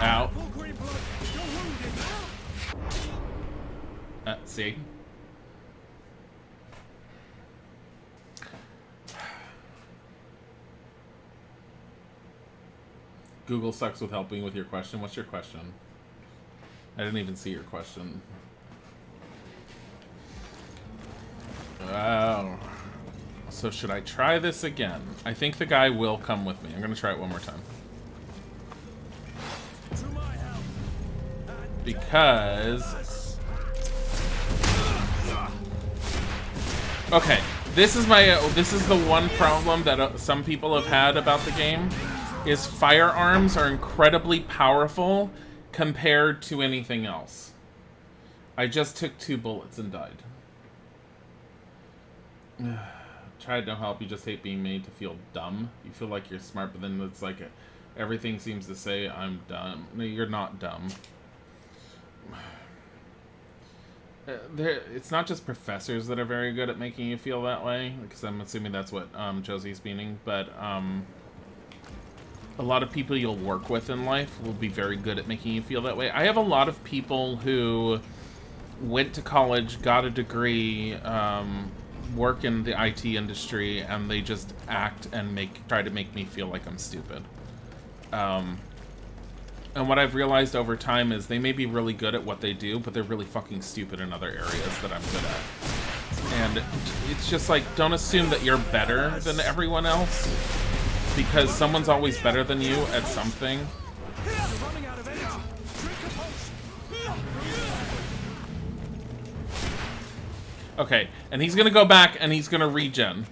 Ow. See? Google sucks with helping with your question. What's your question? I didn't even see your question. Oh. So should I try this again? I think the guy will come with me. I'm gonna try it one more time. Because... Okay, this is the one problem that some people have had about the game, is firearms are incredibly powerful compared to anything else. I just took 2 bullets and died. Tried no help, you just hate being made to feel dumb. You feel like you're smart, but then it's like everything seems to say I'm dumb. No, you're not dumb. It's not just professors that are very good at making you feel that way, because I'm assuming that's what Josie's meaning, but a lot of people you'll work with in life will be very good at making you feel that way. I have a lot of people who went to college, got a degree, work in the IT industry, and they just act and try to make me feel like I'm stupid. And what I've realized over time is they may be really good at what they do, but they're really fucking stupid in other areas that I'm good at. And it's just like, don't assume that you're better than everyone else, because someone's always better than you at something. Okay, and he's gonna go back and he's gonna regen.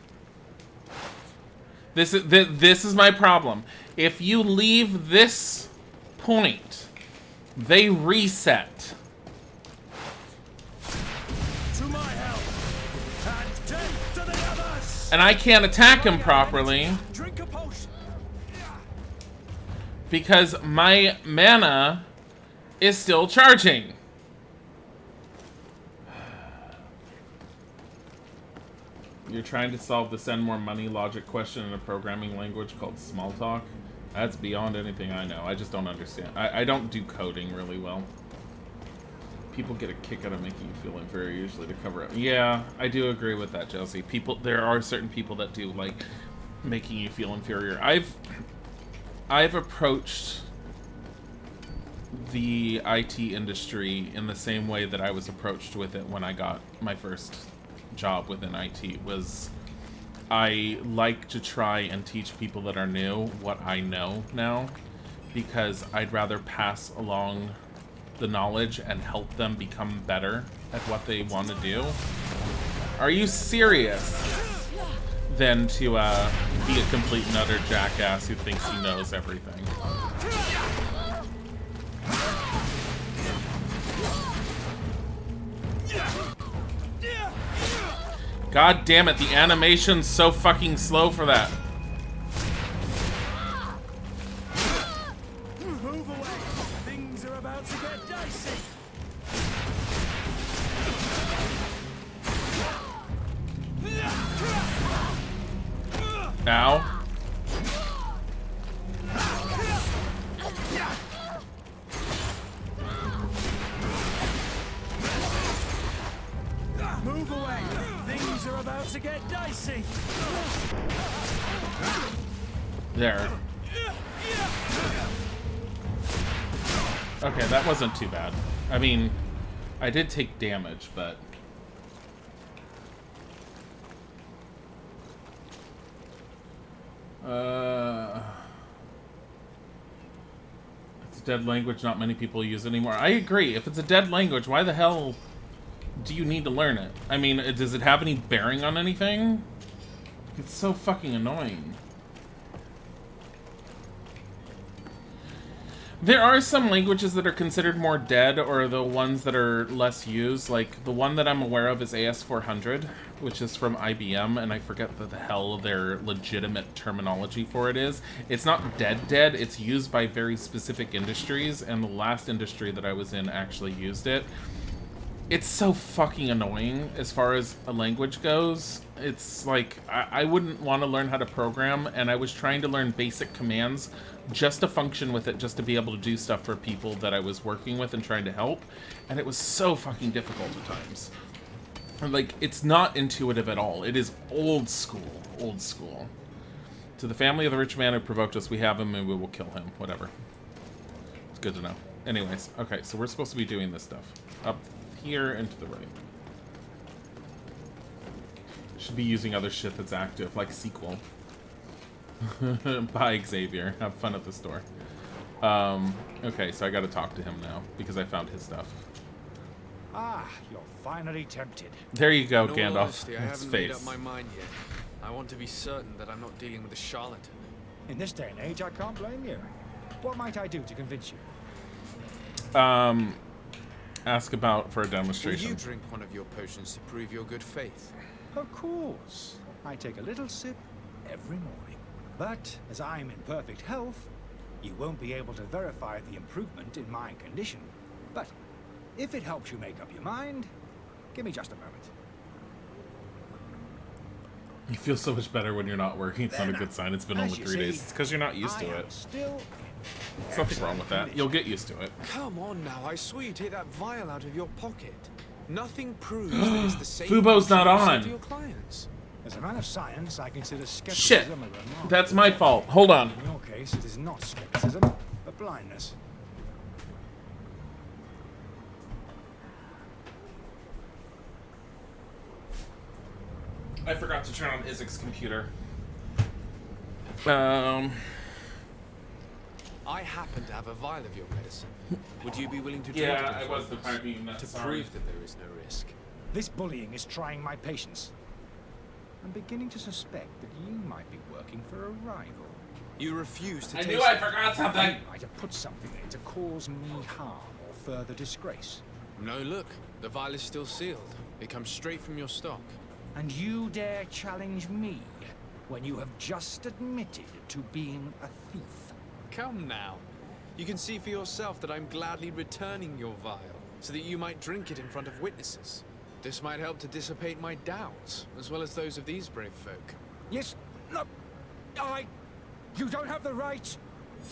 This is my problem. If you leave this point, they reset. And I can't attack him properly because my mana is still charging. You're trying to solve the send more money logic question in a programming language called small talk. That's beyond anything I know. I just don't understand. I don't do coding really well. People get a kick out of making you feel inferior usually to cover up. Yeah, I do agree with that, Josie. There are certain people that do like making you feel inferior. I've approached the IT industry in the same way that I was approached with it when I got my first job within IT. Was I like to try and teach people that are new what I know now, because I'd rather pass along the knowledge and help them become better at what they want to do. Are you serious? Than to be a complete and utter jackass who thinks he knows everything. God damn it, the animation's so fucking slow for that. Move away. Things are about to get dicey. Ow. Move away. Things are about to get dicey. There. Okay, that wasn't too bad. I mean, I did take damage, but... it's a dead language not many people use anymore. I agree. If it's a dead language, why the hell do you need to learn it? I mean, does it have any bearing on anything? It's so fucking annoying. There are some languages that are considered more dead, or the ones that are less used. Like, the one that I'm aware of is AS400, which is from IBM, and I forget what the hell their legitimate terminology for it is. It's not dead, it's used by very specific industries, and the last industry that I was in actually used it. It's so fucking annoying as far as a language goes. It's like, I wouldn't want to learn how to program, and I was trying to learn basic commands just to function with it, just to be able to do stuff for people that I was working with and trying to help, and it was so fucking difficult at times. And like, it's not intuitive at all. It is old school, old school. To the family of the rich man who provoked us, we have him and we will kill him. Whatever. It's good to know. Anyways, okay, so we're supposed to be doing this stuff. Up here and to the right. Should be using other shit that's active, like sequel. Bye, Xavier. Have fun at the store. Okay, so I gotta talk to him now, because I found his stuff. Ah, you're finally tempted. There you go, In all Gandalf. honesty, I His haven't made face. up my mind yet. I want to be certain that I'm not dealing with a charlatan. In this day and age, I can't blame you. What might I do to convince you? Ask about for a Will demonstration. you drink one of your potions to prove your good faith? Of course. I take a little sip every morning. But as I'm in perfect health, you won't be able to verify the improvement in my condition. But if it helps you make up your mind, give me just a moment. You feel so much better when you're not working. It's not a good sign. It's been As only you 3 days. see, It's because you're not used to I am it. still There's nothing wrong with that. You'll get used to it. Come on now, I swear you take that vial out of your pocket. Nothing proves that it's the same Fubo's not potion you on. sell to your clients. As a man of science, I consider Shit! skepticism a remarkable. That's my fault. Hold on. In your case, it is not skepticism, but blindness. I forgot to turn on Isaac's computer. I happen to have a vial of your medicine. Would you be willing to drink it? Yeah, I in was front the of us typing that. to Sorry. prove that there is no risk? This bullying is trying my patience. I'm beginning to suspect that you might be working for a rival. You refuse to I taste knew I forgot something. You might have put something there to cause me harm or further disgrace. No, look. The vial is still sealed. It comes straight from your stock. And you dare challenge me when you have just admitted to being a thief. Come now. You can see for yourself that I'm gladly returning your vial, so that you might drink it in front of witnesses. This might help to dissipate my doubts, as well as those of these brave folk. Yes, no, you don't have the right.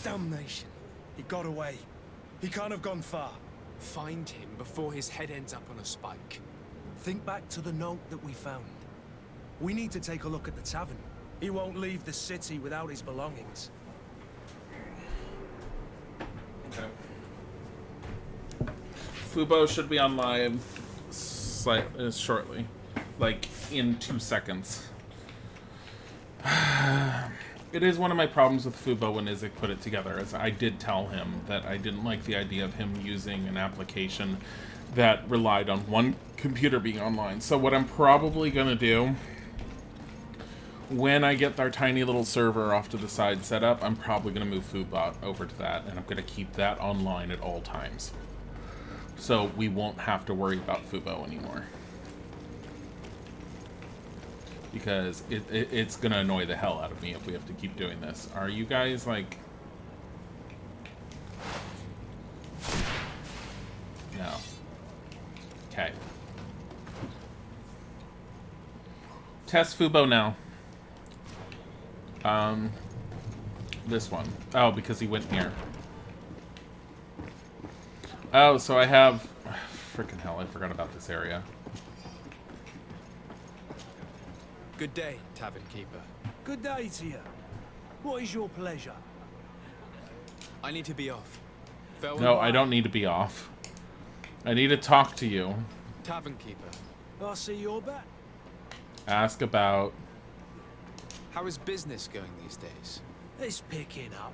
Damnation. He got away. He can't have gone far. Find him before his head ends up on a spike. Think back to the note that we found. We need to take a look at the tavern. He won't leave the city without his belongings. Okay. Fubo should be online shortly, like in 2 seconds. It is one of my problems with Fubo when Isaac put it together, as I did tell him that I didn't like the idea of him using an application that relied on one computer being online. So what I'm probably going to do, when I get our tiny little server off to the side set up, I'm probably going to move Foodbot over to that, and I'm going to keep that online at all times. So we won't have to worry about Fubo anymore. Because it's going to annoy the hell out of me if we have to keep doing this. Are you guys, like... No. Okay. Test Fubo now. This one. Oh, because he went here. Oh, so I have... Frickin' hell, I forgot about this area. Good day, Tavern Keeper. Good day to you. What is your pleasure? I need to be off. Farewell. No, I don't need to be off. I need to talk to you. Tavern Keeper. I see you're back. Ask about... How is business going these days? It's picking up.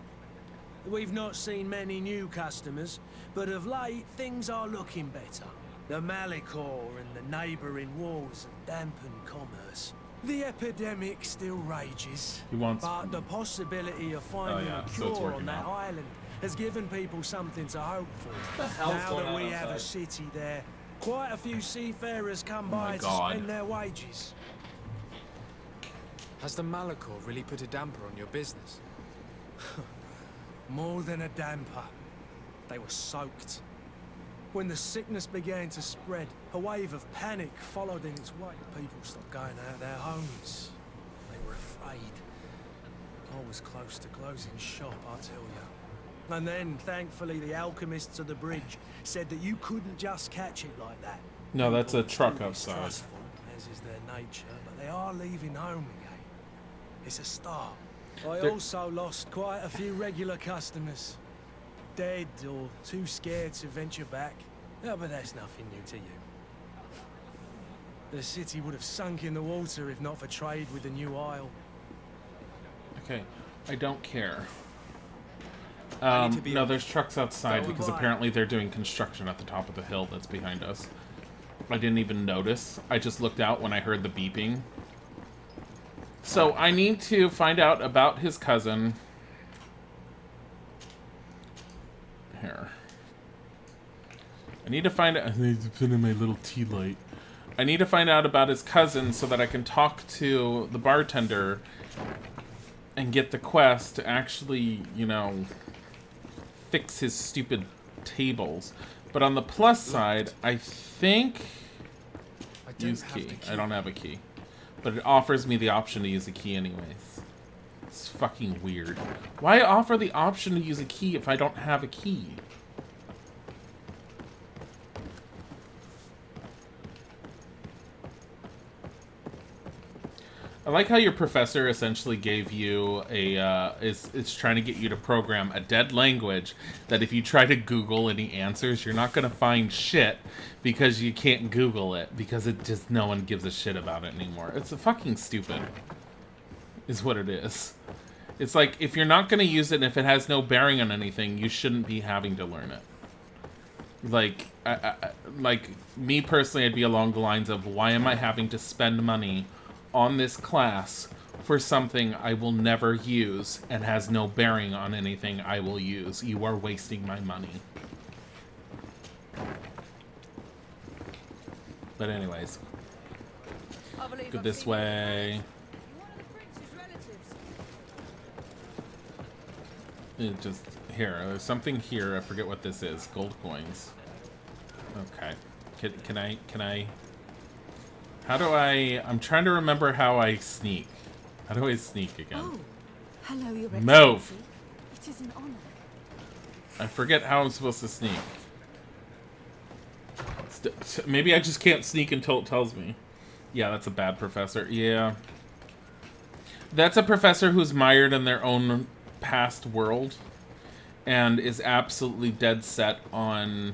We've not seen many new customers, but of late, things are looking better. The Malicor and the neighbouring wars have dampened commerce. The epidemic still rages, He wants- but the possibility of finding yeah, a so it's cure working on that now. island has given people something to hope for. What the hell's Now going that on we have a outside? city there, quite a few seafarers come Oh my by to God. spend their wages. Has the Malachor really put a damper on your business? More than a damper. They were soaked. When the sickness began to spread, a wave of panic followed in its wake. People stopped going out of their homes. They were afraid. I was close to closing shop, I tell you. And then, thankfully, the alchemists of the bridge said that you couldn't just catch it like that. No, that's a People are truck still outside. distrustful, as is their nature, but they are leaving home again. It's a start. I There- also lost quite a few regular customers. Dead or too scared to venture back. No, but that's nothing new to you. The city would have sunk in the water if not for trade with the new isle. Okay, I don't care. I need to be No, off. there's trucks outside So because am I. apparently they're doing construction at the top of the hill that's behind us. I didn't even notice. I just looked out when I heard the beeping. So I need to find out about his cousin. Here. I need to find out. I need to put in my little tea light. I need to find out about his cousin so that I can talk to the bartender and get the quest to actually, you know, fix his stupid tables. But on the plus side, I think I don't use have key. the key. I don't have a key. But it offers me the option to use a key anyways. It's fucking weird. Why offer the option to use a key if I don't have a key? I like how your professor essentially gave you a, is trying to get you to program a dead language that if you try to Google any answers, you're not going to find shit because you can't Google it because it just, no one gives a shit about it anymore. It's a fucking stupid, is what it is. It's like, if you're not going to use it and if it has no bearing on anything, you shouldn't be having to learn it. Like, like, me personally, I'd be along the lines of, why am I having to spend money on this class for something I will never use and has no bearing on anything I will use? You are wasting my money. But anyways, go this way. It just, here, there's something here, I forget what this is. Gold coins. Okay. Can I... How do I'm trying to remember how I sneak. How do I sneak again? Oh, hello, Your Move. Excellency. It is an honor. I forget how I'm supposed to sneak. Maybe I just can't sneak until it tells me. Yeah, that's a bad professor. Yeah. That's a professor who's mired in their own past world and is absolutely dead set on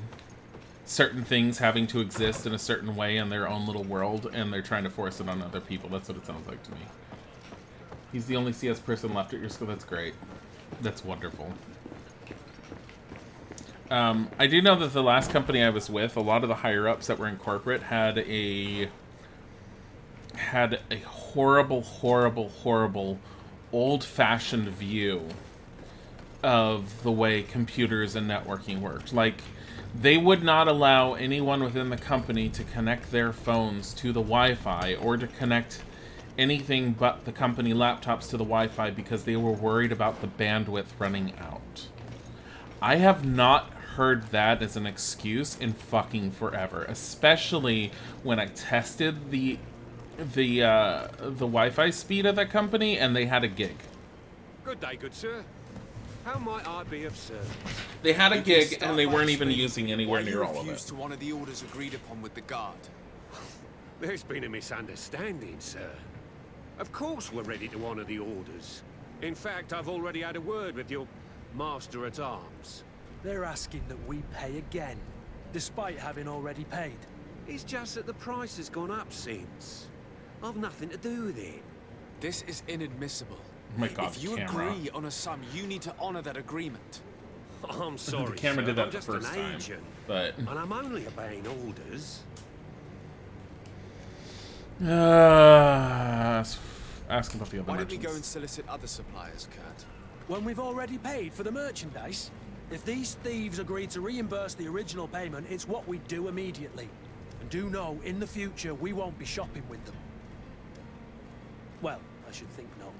certain things having to exist in a certain way in their own little world, and they're trying to force it on other people. That's what it sounds like to me. He's the only CS person left at your school. That's great. That's wonderful. I do know that the last company I was with, a lot of the higher-ups that were in corporate had a horrible, horrible, horrible old-fashioned view of the way computers and networking worked. Like, they would not allow anyone within the company to connect their phones to the Wi-Fi or to connect anything but the company laptops to the Wi-Fi because they were worried about the bandwidth running out. I have not heard that as an excuse in fucking forever, especially when I tested the Wi-Fi speed of that company and they had a gig. Good day, good sir. How might I be of service? They had a You can gig start and they by weren't even explaining using anywhere why near you all of refused it. to honor the orders agreed upon with the guard. There's been a misunderstanding, sir. Of course we're ready to honor the orders. In fact, I've already had a word with your master-at-arms. They're asking that we pay again, despite having already paid. It's just that the price has gone up since. I've nothing to do with it. This is inadmissible. Oh my God, if you camera. agree on a sum, you need to honor that agreement. I'm sorry, The camera sir. did that I'm the just first an time, agent, but and I'm only obeying orders. ask about the other Why didn't we merchants. go and solicit other suppliers, Kurt? When we've already paid for the merchandise? If these thieves agreed to reimburse the original payment, it's what we do immediately. And do know, in the future, we won't be shopping with them. Well, I should think not.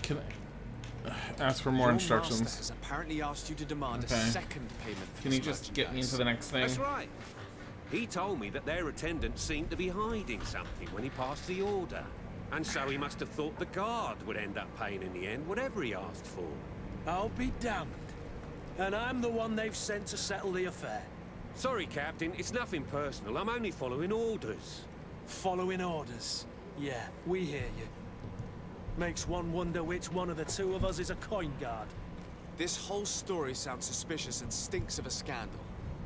Can I ask for more Your instructions? master has apparently asked you to demand a Okay. second payment for Can you this just get me merchandise. into the next thing? That's right. He told me that their attendant seemed to be hiding something when he passed the order. And so he must have thought the guard would end up paying in the end, whatever he asked for. I'll be damned. And I'm the one they've sent to settle the affair. Sorry, Captain, it's nothing personal. I'm only following orders. Following orders. Yeah, we hear you. Makes one wonder which one of the two of us is a coin guard. This whole story sounds suspicious and stinks of a scandal.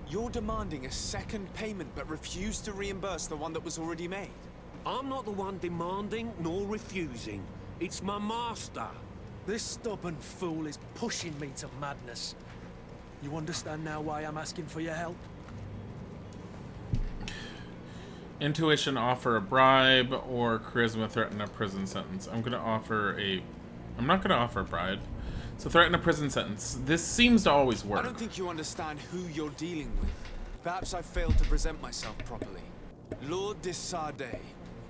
You're demanding a second payment but refuse to reimburse the one that was already made. I'm not the one demanding nor refusing. It's my master. This stubborn fool is pushing me to madness. You understand now why I'm asking for your help? Intuition, offer a bribe, or charisma, threaten a prison sentence. I'm not gonna offer a bribe. So threaten a prison sentence. This seems to always work. I don't think you understand who you're dealing with. Perhaps I failed to present myself properly. Lord de Sardet,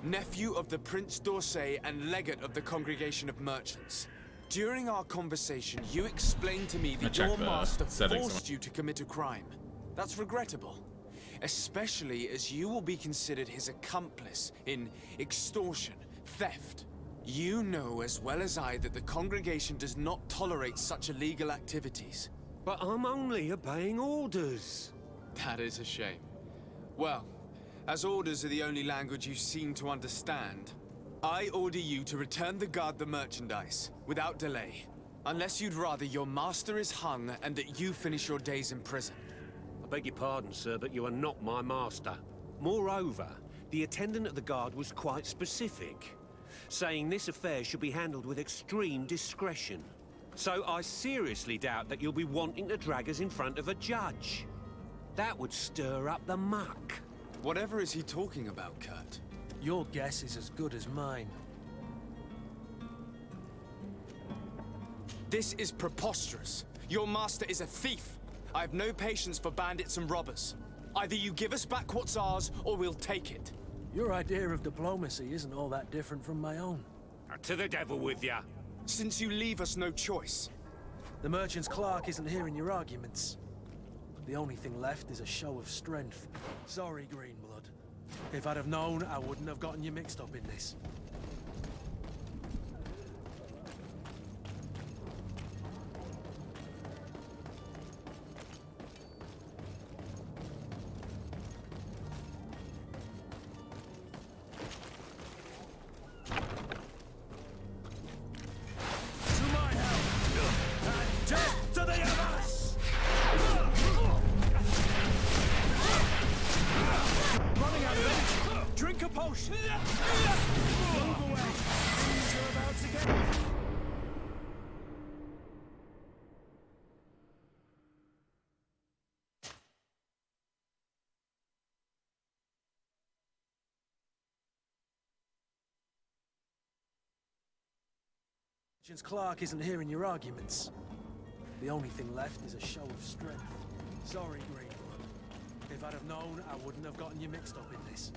nephew of the Prince d'Orsay and legate of the Congregation of Merchants. During our conversation, you explained to me that your master forced you to commit a crime. That's regrettable. Especially as you will be considered his accomplice in extortion, theft. You know as well as I that the congregation does not tolerate such illegal activities. But I'm only obeying orders. That is a shame. Well, as orders are the only language you seem to understand, I order you to return the guard the merchandise, without delay. Unless you'd rather your master is hung and that you finish your days in prison. I beg your pardon, sir, but you are not my master. Moreover, the attendant of the guard was quite specific, saying this affair should be handled with extreme discretion. So I seriously doubt that you'll be wanting to drag us in front of a judge. That would stir up the muck. Whatever is he talking about, Kurt? Your guess is as good as mine. This is preposterous. Your master is a thief. I have no patience for bandits and robbers. Either you give us back what's ours, or we'll take it. Your idea of diplomacy isn't all that different from my own. To the devil with ya. Since you leave us no choice. The merchant's clerk isn't hearing your arguments. The only thing left is a show of strength. Sorry, Greenblood. If I'd have known, I wouldn't have gotten you mixed up in this. Merchant's clerk isn't hearing your arguments. The only thing left is a show of strength. Sorry, Greenblood. If I'd have known, I wouldn't have gotten you mixed up in this.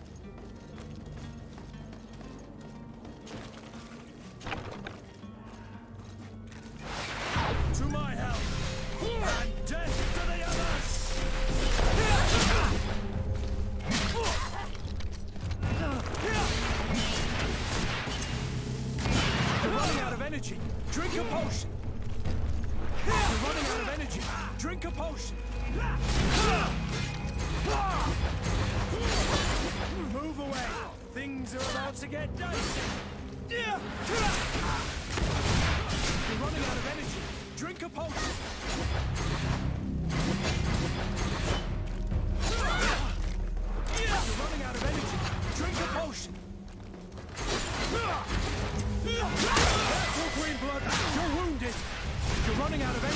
To my help! And death to the others! You're running out of energy. Drink a potion. You're running out of energy. Drink a potion. Move away. Things are about to get dicey. You're running out of energy. Drink a potion. You're running out of energy. Drink a potion. Careful, Greenblood. You're wounded. You're running out of energy.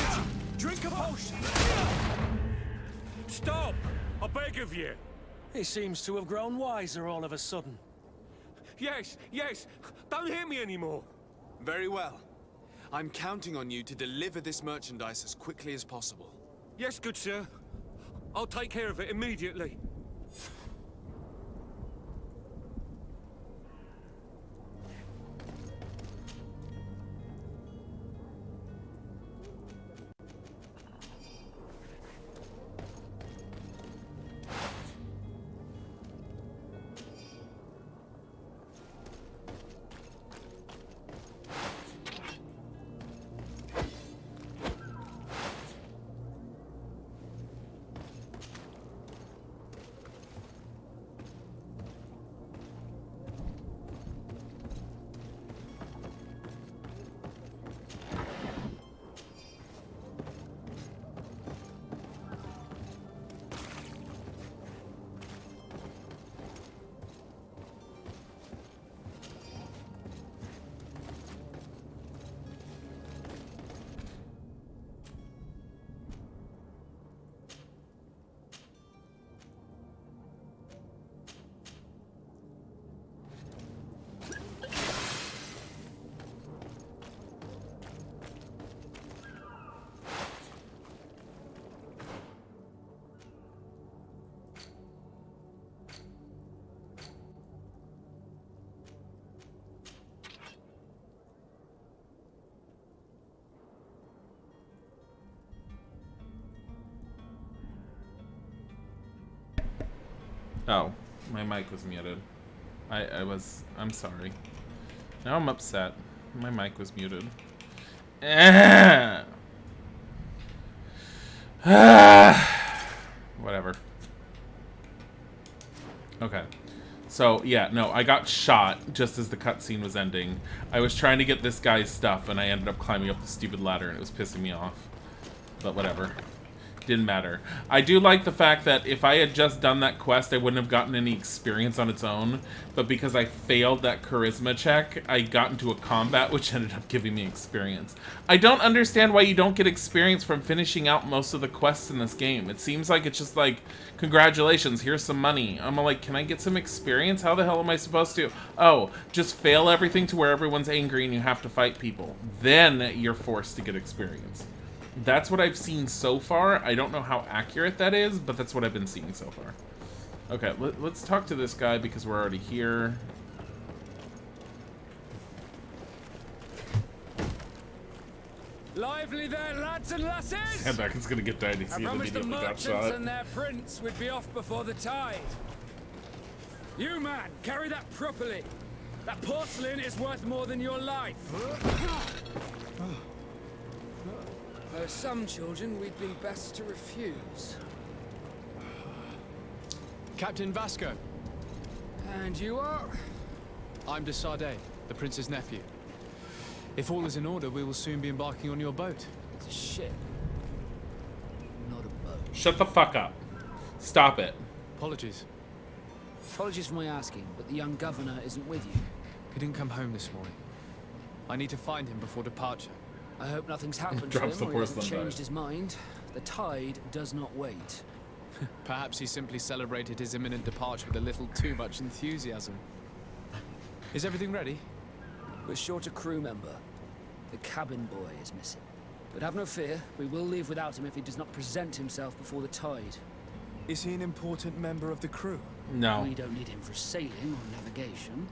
beg of you. He seems to have grown wiser all of a sudden. Yes, yes. Don't hit me anymore. Very well. I'm counting on you to deliver this merchandise as quickly as possible. Yes, good sir. I'll take care of it immediately. Oh, my mic was muted. I'm sorry. Now I'm upset. My mic was muted. Whatever. Okay. So, yeah, no, I got shot just as the cutscene was ending. I was trying to get this guy's stuff, and I ended up climbing up the stupid ladder, and it was pissing me off. But whatever. Didn't matter. I do like the fact that if I had just done that quest, I wouldn't have gotten any experience on its own. But because I failed that charisma check, I got into a combat which ended up giving me experience. I don't understand why you don't get experience from finishing out most of the quests in this game. It seems like it's just like, congratulations, here's some money. I'm like, can I get some experience? How the hell am I supposed to? Oh, just fail everything to where everyone's angry and you have to fight people. Then you're forced to get experience. That's what I've seen so far. I don't know how accurate that is, but that's what I've been seeing so far. Okay, let's talk to this guy because we're already here. Lively there, lads and lasses! Sandbagg's gonna get died. He immediately got shot. And their prince would be off before the tide. You, man, carry that properly. That porcelain is worth more than your life. There are some children we'd be best to refuse. Captain Vasco. And you are? I'm de Sardet, the prince's nephew. If all is in order, we will soon be embarking on your boat. It's a ship, not a boat. Shut the fuck up. Stop it. Apologies. Apologies for my asking, but the young governor isn't with you. He didn't come home this morning. I need to find him before departure. I hope nothing's happened to him or he hasn't changed his mind. The tide does not wait. Perhaps he simply celebrated his imminent departure with a little too much enthusiasm. Is everything ready? We're short a crew member. The cabin boy is missing. But have no fear, we will leave without him if he does not present himself before the tide. Is he an important member of the crew? No. We don't need him for sailing or navigation.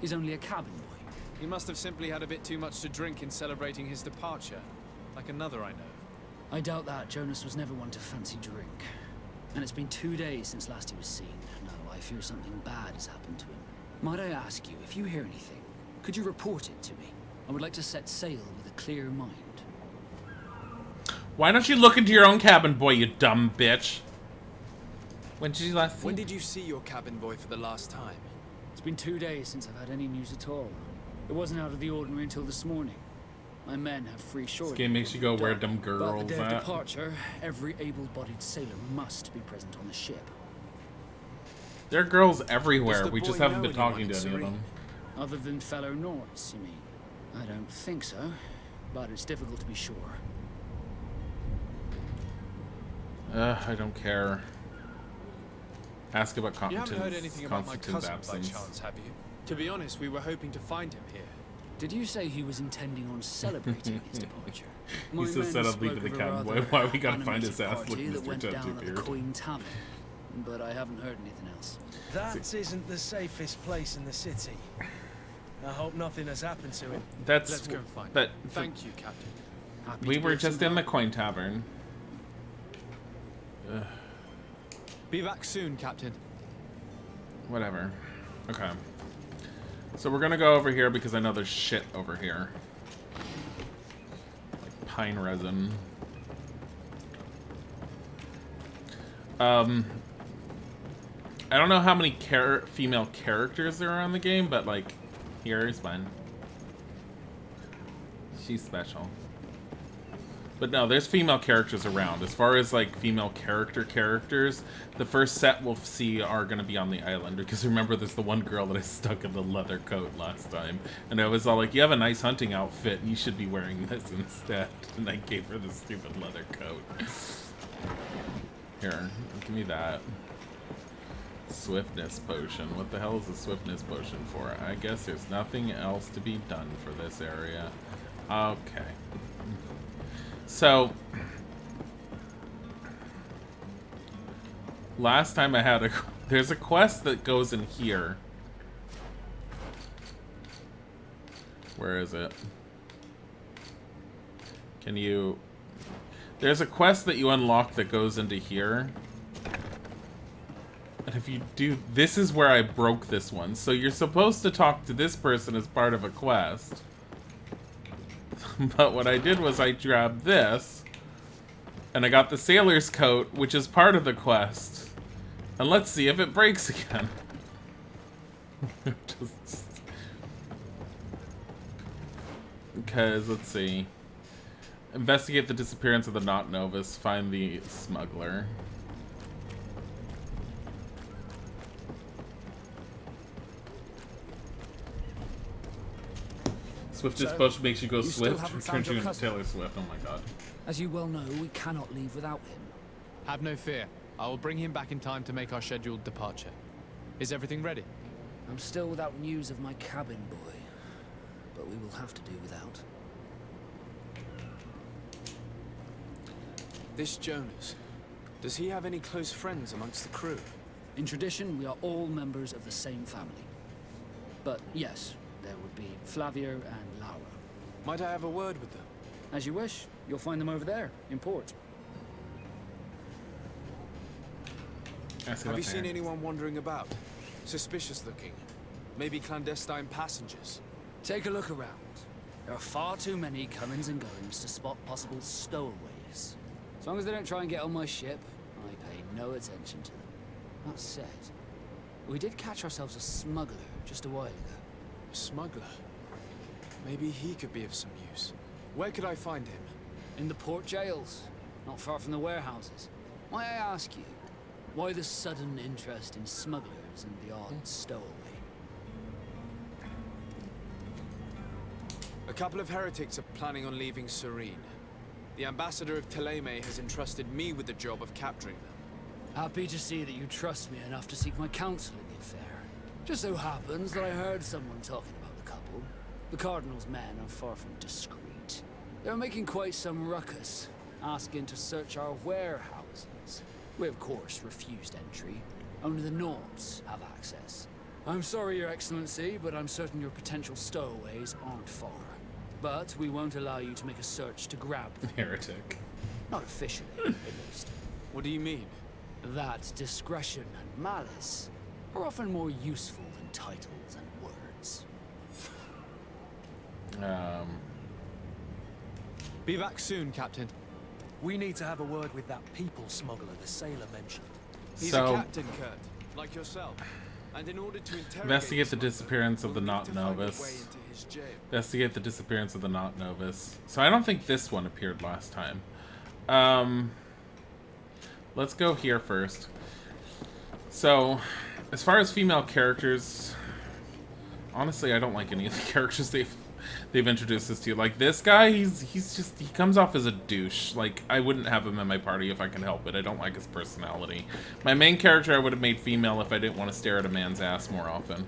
He's only a cabin boy. He must have simply had a bit too much to drink in celebrating his departure, like another I know. I doubt that. Jonas was never one to fancy drink. And it's been 2 days since last he was seen. No, I fear something bad has happened to him. Might I ask you, if you hear anything, could you report it to me? I would like to set sail with a clear mind. Why don't you look into your own cabin, boy, you dumb bitch? When did you last see? When did you see your cabin boy for the last time? It's been 2 days since I've had any news at all. It wasn't out of the ordinary until this morning. My men have free shore. This game makes you go where dumb girls But the day of at. departure, every able-bodied sailor must be present on the ship. There are girls everywhere. We just haven't been talking to any of them. Other than fellow Nords, you mean? I don't think so, but it's difficult to be sure. I don't care. Ask about You haven't heard anything about my Constantine's cousin by absence. chance, have you? To be honest, we were hoping to find him here. Did you say he was intending on celebrating his departure? He said set up leaving the cabin. Why we gotta find his ass party with that Mr. went down Tattoo at the Beard? Queen Tavern, but I haven't heard anything else. That isn't the safest place in the city. I hope nothing has happened to him. That's Let's go and find that. him. Thank you, Captain. Happy We to were give some just in the help. Coin Tavern. Be back soon, Captain. Whatever. Okay. So we're gonna go over here because I know there's shit over here. Like pine resin. I don't know how many female characters there are in the game, but like, here's one. She's special. But no, there's female characters around. As far as like female characters, the first set we'll see are gonna be on the island. Because remember, there's the one girl that I stuck in the leather coat last time, and I was all like, "You have a nice hunting outfit. You should be wearing this instead." And I gave her the stupid leather coat. Here, give me that. Swiftness potion. What the hell is a swiftness potion for? I guess there's nothing else to be done for this area. Okay. So, last time I had there's a quest that goes in here. Where is it? Can you... There's a quest that you unlock that goes into here. And if you do... This is where I broke this one. So you're supposed to talk to this person as part of a quest. But what I did was I grabbed this, and I got the sailor's coat, which is part of the quest. And let's see if it breaks again. Because, let's see. Investigate the disappearance of the not novice. Find the smuggler. Swiftest So, potion makes you go you still swift, haven't turns found you your into cousin? Taylor Swift. Oh my god. As you well know, we cannot leave without him. Have no fear. I will bring him back in time to make our scheduled departure. Is everything ready? I'm still without news of my cabin boy, but we will have to do without. This Jonas, does he have any close friends amongst the crew? In tradition, we are all members of the same family. But yes, there would be Flavio and Laura. Might I have a word with them? As you wish. You'll find them over there, in port. Have you seen anyone wandering about? Suspicious looking. Maybe clandestine passengers. Take a look around. There are far too many comings and goings to spot possible stowaways. As long as they don't try and get on my ship, I pay no attention to them. That said, we did catch ourselves a smuggler just a while ago. A smuggler? Maybe he could be of some use. Where could I find him? In the port jails, not far from the warehouses. Might I ask you, why the sudden interest in smugglers and the odd stowaway? A couple of heretics are planning on leaving Serene. The ambassador of Teleme has entrusted me with the job of capturing them. Happy to see that you trust me enough to seek my counsel in the affair. Just so happens that I heard someone talking about the couple. The Cardinal's men are far from discreet. They're making quite some ruckus, asking to search our warehouses. We, of course, refused entry. Only the Nords have access. I'm sorry, Your Excellency, but I'm certain your potential stowaways aren't far. But we won't allow you to make a search to grab them. Heretic. Not officially, at least. What do you mean? That discretion and malice are often more useful than titles and words. Be back soon, Captain. We need to have a word with that people smuggler the sailor mentioned. He's So- a captain, Kurt, like yourself. And in order to interrogate Investigate the smuggler, disappearance of the we'll need not to find a way novice. into his jail. Investigate the disappearance of the not novice. So I don't think this one appeared last time. Let's go here first. So, as far as female characters, honestly, I don't like any of the characters they've they've introduced this to you. Like, this guy, he comes off as a douche. Like, I wouldn't have him in my party if I can help it. I don't like his personality. My main character I would have made female if I didn't want to stare at a man's ass more often.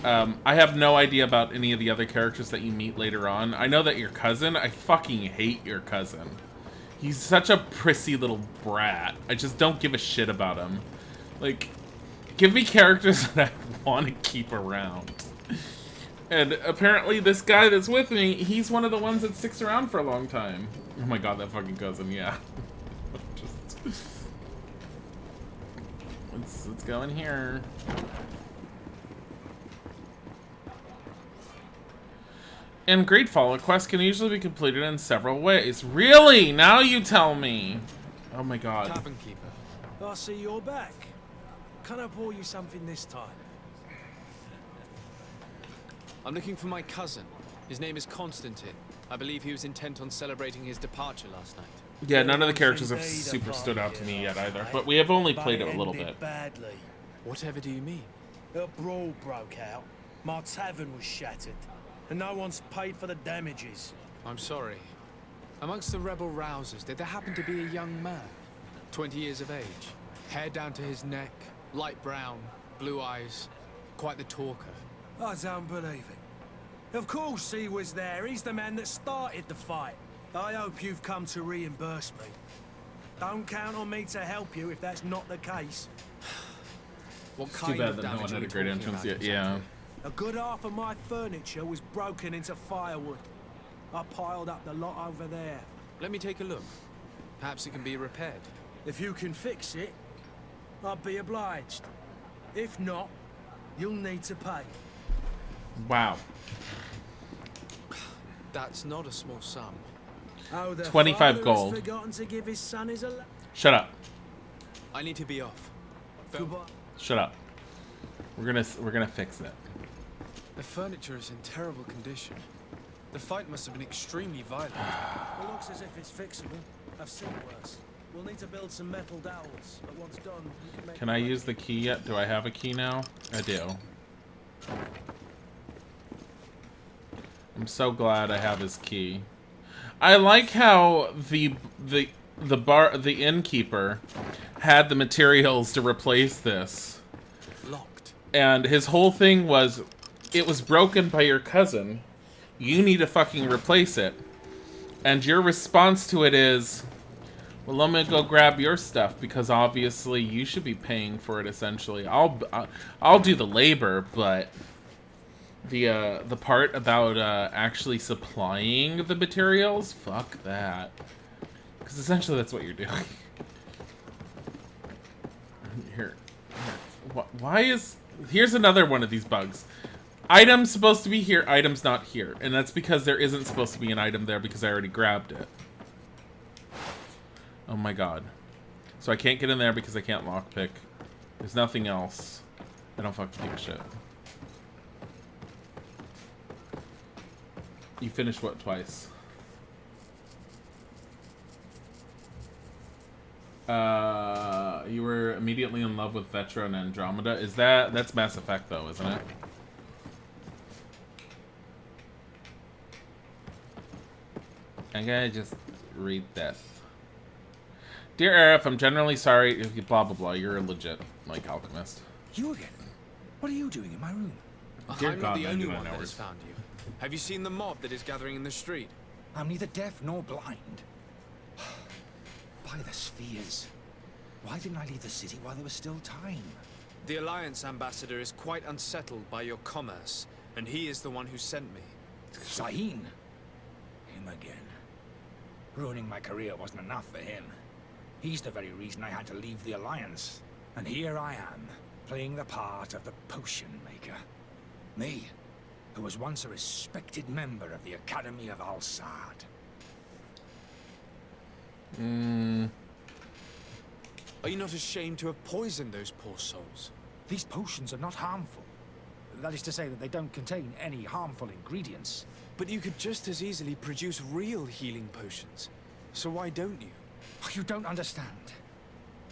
I have no idea about any of the other characters that you meet later on. I know that your cousin, I fucking hate your cousin. He's such a prissy little brat. I just don't give a shit about him. Like, give me characters that I want to keep around. And apparently this guy that's with me, he's one of the ones that sticks around for a long time. Oh my god, that fucking cousin, yeah. Let's go in here. In Greedfall, a quest can usually be completed in several ways. Really? Now you tell me. Oh my god. Tavern keeper. I see you're back. Can I pour you something this time? I'm looking for my cousin. His name is Constantine. I believe he was intent on celebrating his departure last night. Yeah, none of the characters have super stood out to me yet either, but we have only played it a little bit. Badly. Whatever do you mean? A brawl broke out. My tavern was shattered, and no one's paid for the damages. I'm sorry. Amongst the rebel rousers, did there happen to be a young man? 20 years of age, hair down to his neck, light brown, blue eyes, quite the talker. I don't believe it. Of course he was there. He's the man that started the fight. I hope you've come to reimburse me. Don't count on me to help you if that's not the case. What It's kind too bad of that no damage one are had we a great talking entrance about yet. Yeah. A good half of my furniture was broken into firewood. I piled up the lot over there. Let me take a look. Perhaps it can be repaired. If you can fix it, I'll be obliged. If not, you'll need to pay. Wow. That's not a small sum. Oh, the 25 father gold. has forgotten to give his son his Shut up. I need to be off. Goodbye. Shut up. We're gonna fix it. The furniture is in terrible condition. The fight must have been extremely violent. It looks as if it's fixable. I've seen worse. We'll need to build some metal dowels, but once done, we can make... Can I use the key yet? Do I have a key now? I do. I'm so glad I have his key. I like how the innkeeper had the materials to replace this. Locked. And his whole thing was, it was broken by your cousin. You need to fucking replace it. And your response to it is, well, let me go grab your stuff because obviously you should be paying for it. Essentially, I'll do the labor, but the part about actually supplying the materials, fuck that. Because essentially that's what you're doing. Here. Why is... Here's another one of these bugs. Item's supposed to be here, item's not here. And that's because there isn't supposed to be an item there because I already grabbed it. Oh my god. So I can't get in there because I can't lockpick. There's nothing else. I don't fucking give a shit. You finished what twice? You were immediately in love with Vetra and Andromeda. Is that's Mass Effect though, isn't it? I'm gonna just read this. Dear Aerith, I'm generally sorry, blah blah blah, you're a legit, like, alchemist. You again? What are you doing in my room? Dear I'm God, not the I only do not one know that where has found you. Have you seen the mob that is gathering in the street? I'm neither deaf nor blind. By the spheres. Why didn't I leave the city while there was still time? The Alliance ambassador is quite unsettled by your commerce, and he is the one who sent me. Sahin? Him again. Ruining my career wasn't enough for him. He's the very reason I had to leave the Alliance. And here I am, playing the part of the potion maker. Me, who was once a respected member of the Academy of Al-Sad. Are you not ashamed to have poisoned those poor souls? These potions are not harmful. That is to say that they don't contain any harmful ingredients. But you could just as easily produce real healing potions. So why don't you? You don't understand.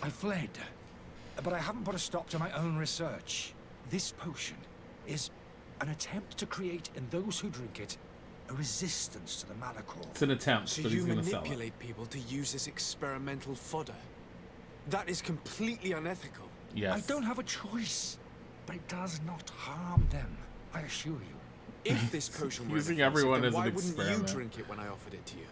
I fled. But I haven't put a stop to my own research. This potion is an attempt to create in those who drink it a resistance to the Malachor. It's an attempt, So but you he's going to sell it. manipulate people to use as experimental fodder. That is completely unethical. Yes. I don't have a choice, but it does not harm them, I assure you. If this potion were Using inoffensive, everyone then as an why wouldn't experiment. you drink it when I offered it to you?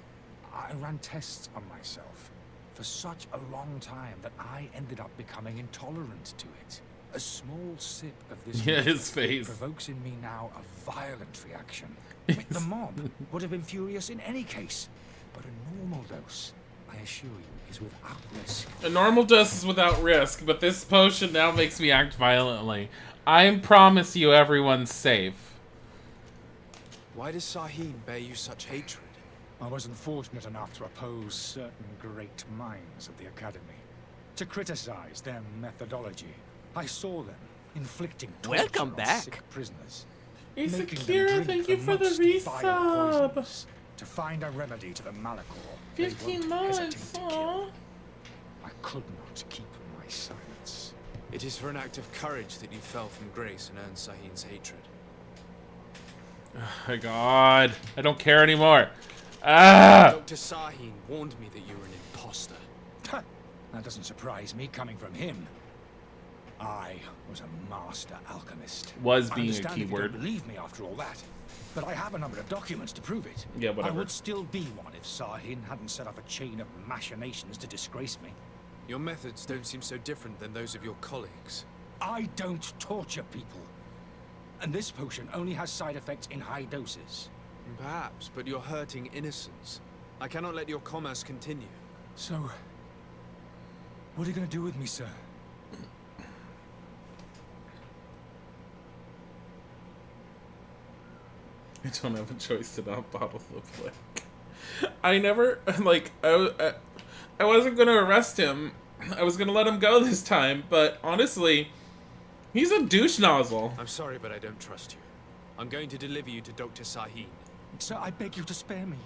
I ran tests on myself for such a long time that I ended up becoming intolerant to it. A small sip of this Yeah, his mixture face. provokes in me now a violent reaction. I mean, the mob would have been furious in any case, but a normal dose, I assure you, is without risk. A normal dose is without risk, but this potion now makes me act violently. I promise you everyone's safe. Why does Sahin bear you such hatred? I wasn't fortunate enough to oppose certain great minds of the Academy, to criticize their methodology. I saw them inflicting torture Welcome on back. sick prisoners, Hey, making Sakira, them drink thank you for the most vile resub. poisons to find a remedy to the Malachor. They 15 won't months, hesitate to aw. kill. I could not keep my silence. It is for an act of courage that you fell from grace and earned Sahin's hatred. Oh my god. I don't care anymore. Ah! Dr. Sahin warned me that you were an imposter. That doesn't surprise me coming from him. I was a master alchemist. Was I being a understand if you keyword. don't believe me after all that, but I have a number of documents to prove it. Yeah, whatever. I would still be one if Sahin hadn't set up a chain of machinations to disgrace me. Your methods don't seem so different than those of your colleagues. I don't torture people. And this potion only has side effects in high doses. Perhaps, but you're hurting innocents. I cannot let your commerce continue. So, what are you going to do with me, sir? I don't have a choice to not bottle the plague. I never, like, I wasn't going to arrest him. I was going to let him go this time, but honestly, he's a douche nozzle. I'm sorry, but I don't trust you. I'm going to deliver you to Dr. Sahin. Sir, I beg you to spare me.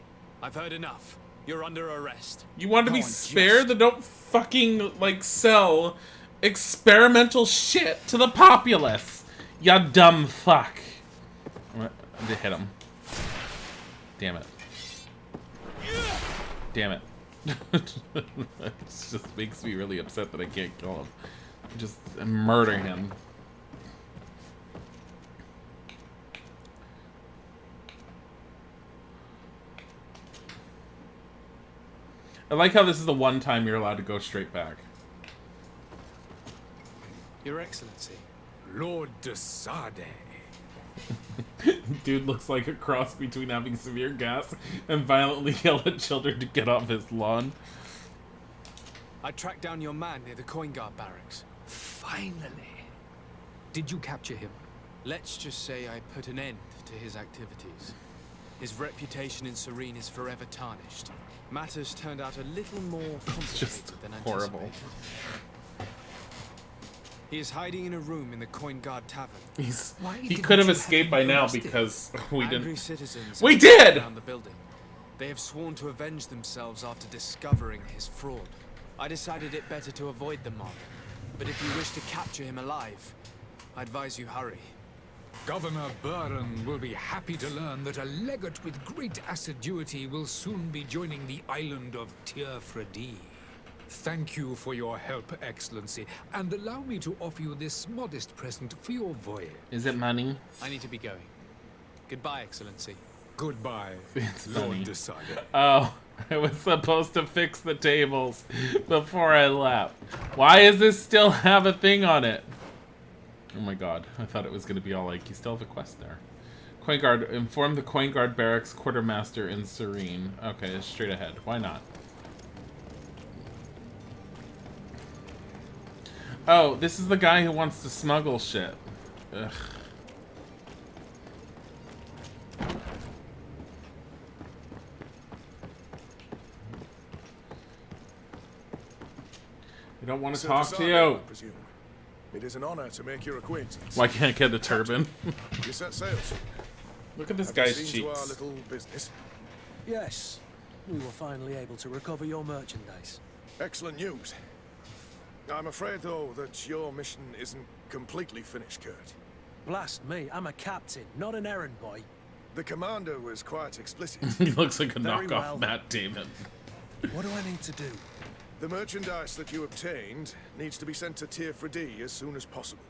I've heard enough. You're under arrest. You want to be Oh, spared? Then don't fucking, like, sell experimental shit to the populace. Ya dumb fuck. I hit him. Damn it. Damn it. It just makes me really upset that I can't kill him. Just murder him. I like how this is the one time you're allowed to go straight back. Your Excellency. Lord de Sade. Dude looks like a cross between having severe gas and violently yell at children to get off his lawn. I tracked down your man near the Coin Guard barracks. Finally. Did you capture him? Let's just say I put an end to his activities. His reputation in Serene is forever tarnished. Matters turned out a little more complicated just than horrible. anticipated. He is hiding in a room in the Coin Guard Tavern. He could have escaped by now because we Angry didn't. citizens We have did! around the building. They have sworn to avenge themselves after discovering his fraud. I decided it better to avoid the mob. But if you wish to capture him alive, I advise you hurry. Governor Burren will be happy to learn that a legate with great assiduity will soon be joining the island of Tir-Fredi. Thank you for your help, Excellency, and allow me to offer you this modest present for your voyage. Is it money? I need to be going. Goodbye, Excellency. Goodbye, It's Lord money. de Sade. Oh, I was supposed to fix the tables before I left. Why does this still have a thing on it? Oh my god, I thought it was going to be all like, you still have a quest there. Coin Guard, inform the Coin Guard Barracks Quartermaster in Serene. Okay, it's straight ahead. Why not? Oh, this is the guy who wants to smuggle shit. Ugh. I don't want to Sir talk to Desade, you. I presume. It is an honor to make your acquaintance. Why can't I get a turban? You set sails. Look at this Have you guy's seen to our cheeks. little business? Yes, we were finally able to recover your merchandise. Excellent news. I'm afraid, though, that your mission isn't completely finished, Kurt. Blast me, I'm a captain, not an errand boy. The commander was quite explicit. He looks like a Very knockoff well. Matt Damon. What do I need to do? The merchandise that you obtained needs to be sent to Tier 4D as soon as possible.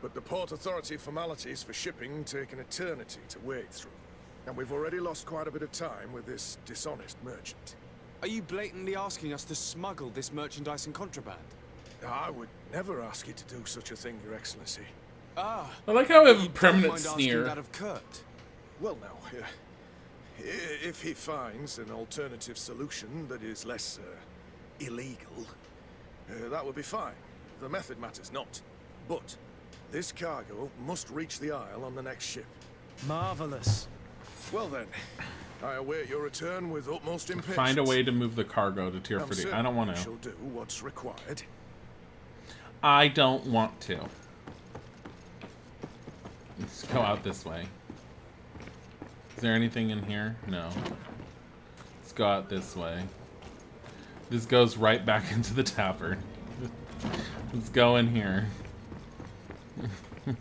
But the Port Authority formalities for shipping take an eternity to wade through. And we've already lost quite a bit of time with this dishonest merchant. Are you blatantly asking us to smuggle this merchandise and contraband? I would never ask you to do such a thing, Your Excellency. Ah. I like how we have a you don't permanent mind sneer. asking that of Kurt? Well, no. If he finds an alternative solution that is less illegal, that would be fine. The method matters not. But this cargo must reach the Isle on the next ship. Marvelous. Well then, I await your return with utmost impatience. Find a way to move the cargo to Tier 4D. I don't want We to. shall do what's required. I don't want to. Let's go out this way. Is there anything in here? No. Let's go out this way. This goes right back into the tavern. Let's go in here.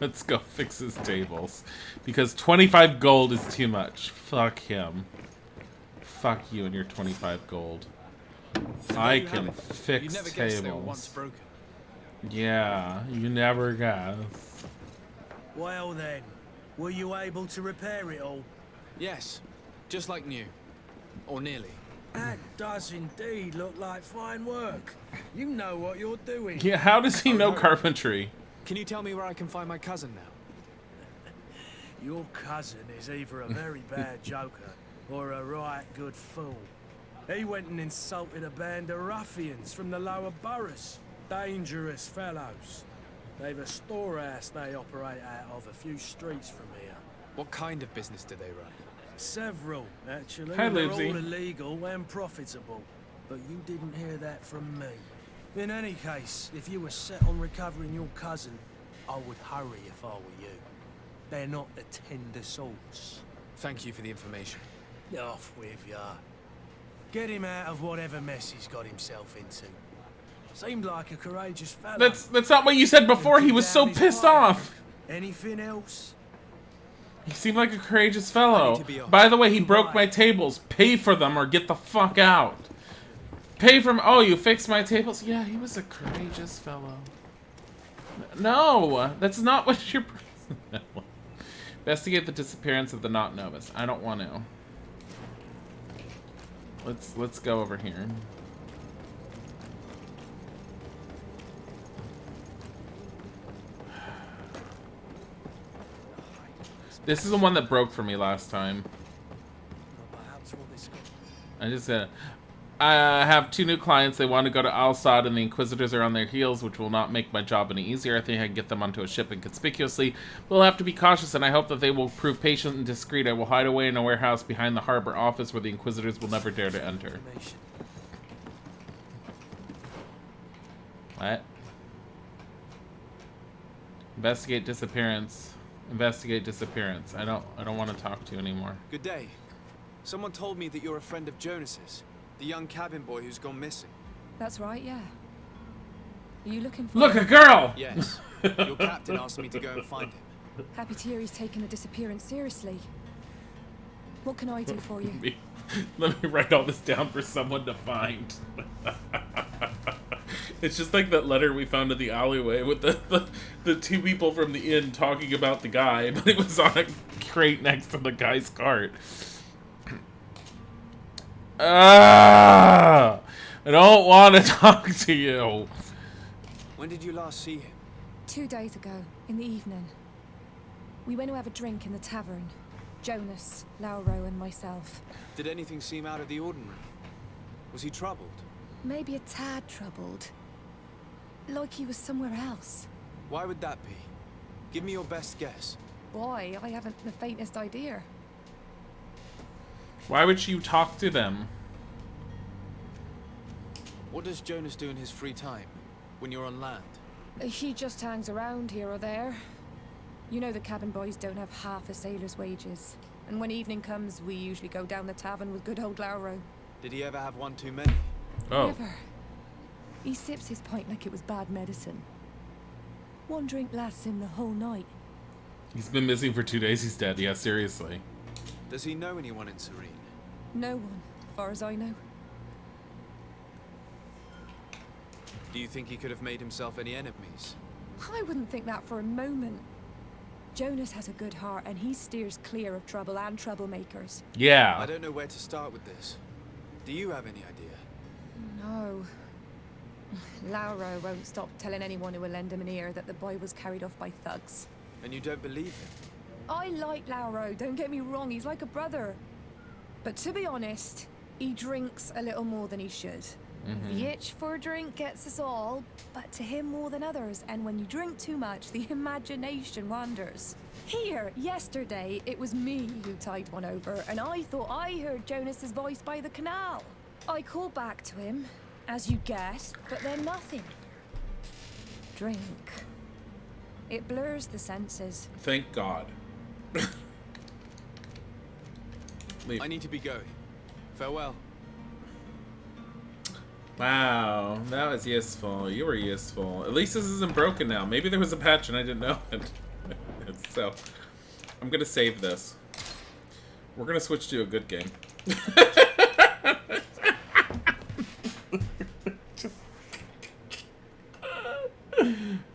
Let's go fix his tables. Because 25 gold is too much. Fuck him. Fuck you and your 25 gold. I can fix You never tables. guessed they were once broken. Yeah, you never guess. Well then, were you able to repair it all? Yes, just like new. Or nearly. That does indeed look like fine work. You know what you're doing. Yeah, how does he know carpentry? Can you tell me where I can find my cousin now? Your cousin is either a very bad joker or a right good fool. He went and insulted a band of ruffians from the lower boroughs. Dangerous fellows. They've a storehouse they operate out of a few streets from here. What kind of business do they run? Several, actually. Hi, They're Libsy. all illegal and profitable. But you didn't hear that from me. In any case, if you were set on recovering your cousin, I would hurry if I were you. They're not the tender sorts. Thank you for the information. Off with ya. Get him out of whatever mess he's got himself into. Seemed like a courageous fellow. That's not what you said before. He was so pissed off. Anything else? He seemed like a courageous fellow. By the way, he broke my tables. Pay for them or get the fuck out. Pay for them. Oh, you fixed my tables? Yeah, he was a courageous fellow. No, that's not what you're... Investigate the disappearance of the not novice. I don't want to. Let's go over here. This is the one that broke for me last time. I just said, I have 2 new clients. They want to go to Al-Sad and the Inquisitors are on their heels, which will not make my job any easier. I think I can get them onto a ship inconspicuously. We'll have to be cautious, and I hope that they will prove patient and discreet. I will hide away in a warehouse behind the harbor office where the Inquisitors will never dare to enter. What? Investigate disappearance. Investigate disappearance. I don't want to talk to you anymore. Good day. Someone told me that you're a friend of Jonas's, the young cabin boy who's gone missing. That's right, yeah. Are you looking for... Look, a girl! Yes. Your captain asked me to go and find him. Happy to hear he's taken the disappearance seriously. What can I do for you? Let me write all this down for someone to find. It's just like that letter we found in the alleyway with the 2 people from the inn talking about the guy, but it was on a crate next to the guy's cart. I don't want to talk to you. When did you last see him? 2 days ago, in the evening. We went to have a drink in the tavern. Jonas, Lauro, and myself. Did anything seem out of the ordinary? Was he troubled? Maybe a tad troubled. Like he was somewhere else. Why would that be? Give me your best guess. Why? I haven't the faintest idea. Why would you talk to them? What does Jonas do in his free time, when you're on land? He just hangs around here or there. You know the cabin boys don't have half a sailor's wages. And when evening comes, we usually go down the tavern with good old Lauro. Did he ever have one too many? Oh. Never. He sips his pint like it was bad medicine. One drink lasts him the whole night. He's been missing for 2 days. He's dead. Yeah, seriously. Does he know anyone in Serene? No one, as far as I know. Do you think he could have made himself any enemies? I wouldn't think that for a moment. Jonas has a good heart, and he steers clear of trouble and troublemakers. Yeah. I don't know where to start with this. Do you have any idea? No. Lauro won't stop telling anyone who will lend him an ear that the boy was carried off by thugs. And you don't believe him? I like Lauro, don't get me wrong, he's like a brother. But to be honest, he drinks a little more than he should. The itch for a drink gets us all, but to him more than others, and when you drink too much, the imagination wanders. Here, yesterday, it was me who tied one over, and I thought I heard Jonas's voice by the canal. I called back to him, as you guessed, but then nothing. Drink. It blurs the senses. Thank God. I need to be going. Farewell. Wow, that was useful. You were useful. At least this isn't broken now. Maybe there was a patch and I didn't know it. So, I'm gonna save this. We're gonna switch to a good game.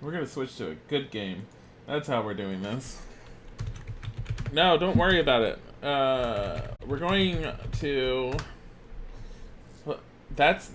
We're gonna switch to a good game. That's how we're doing this. No, don't worry about it. We're going to... That's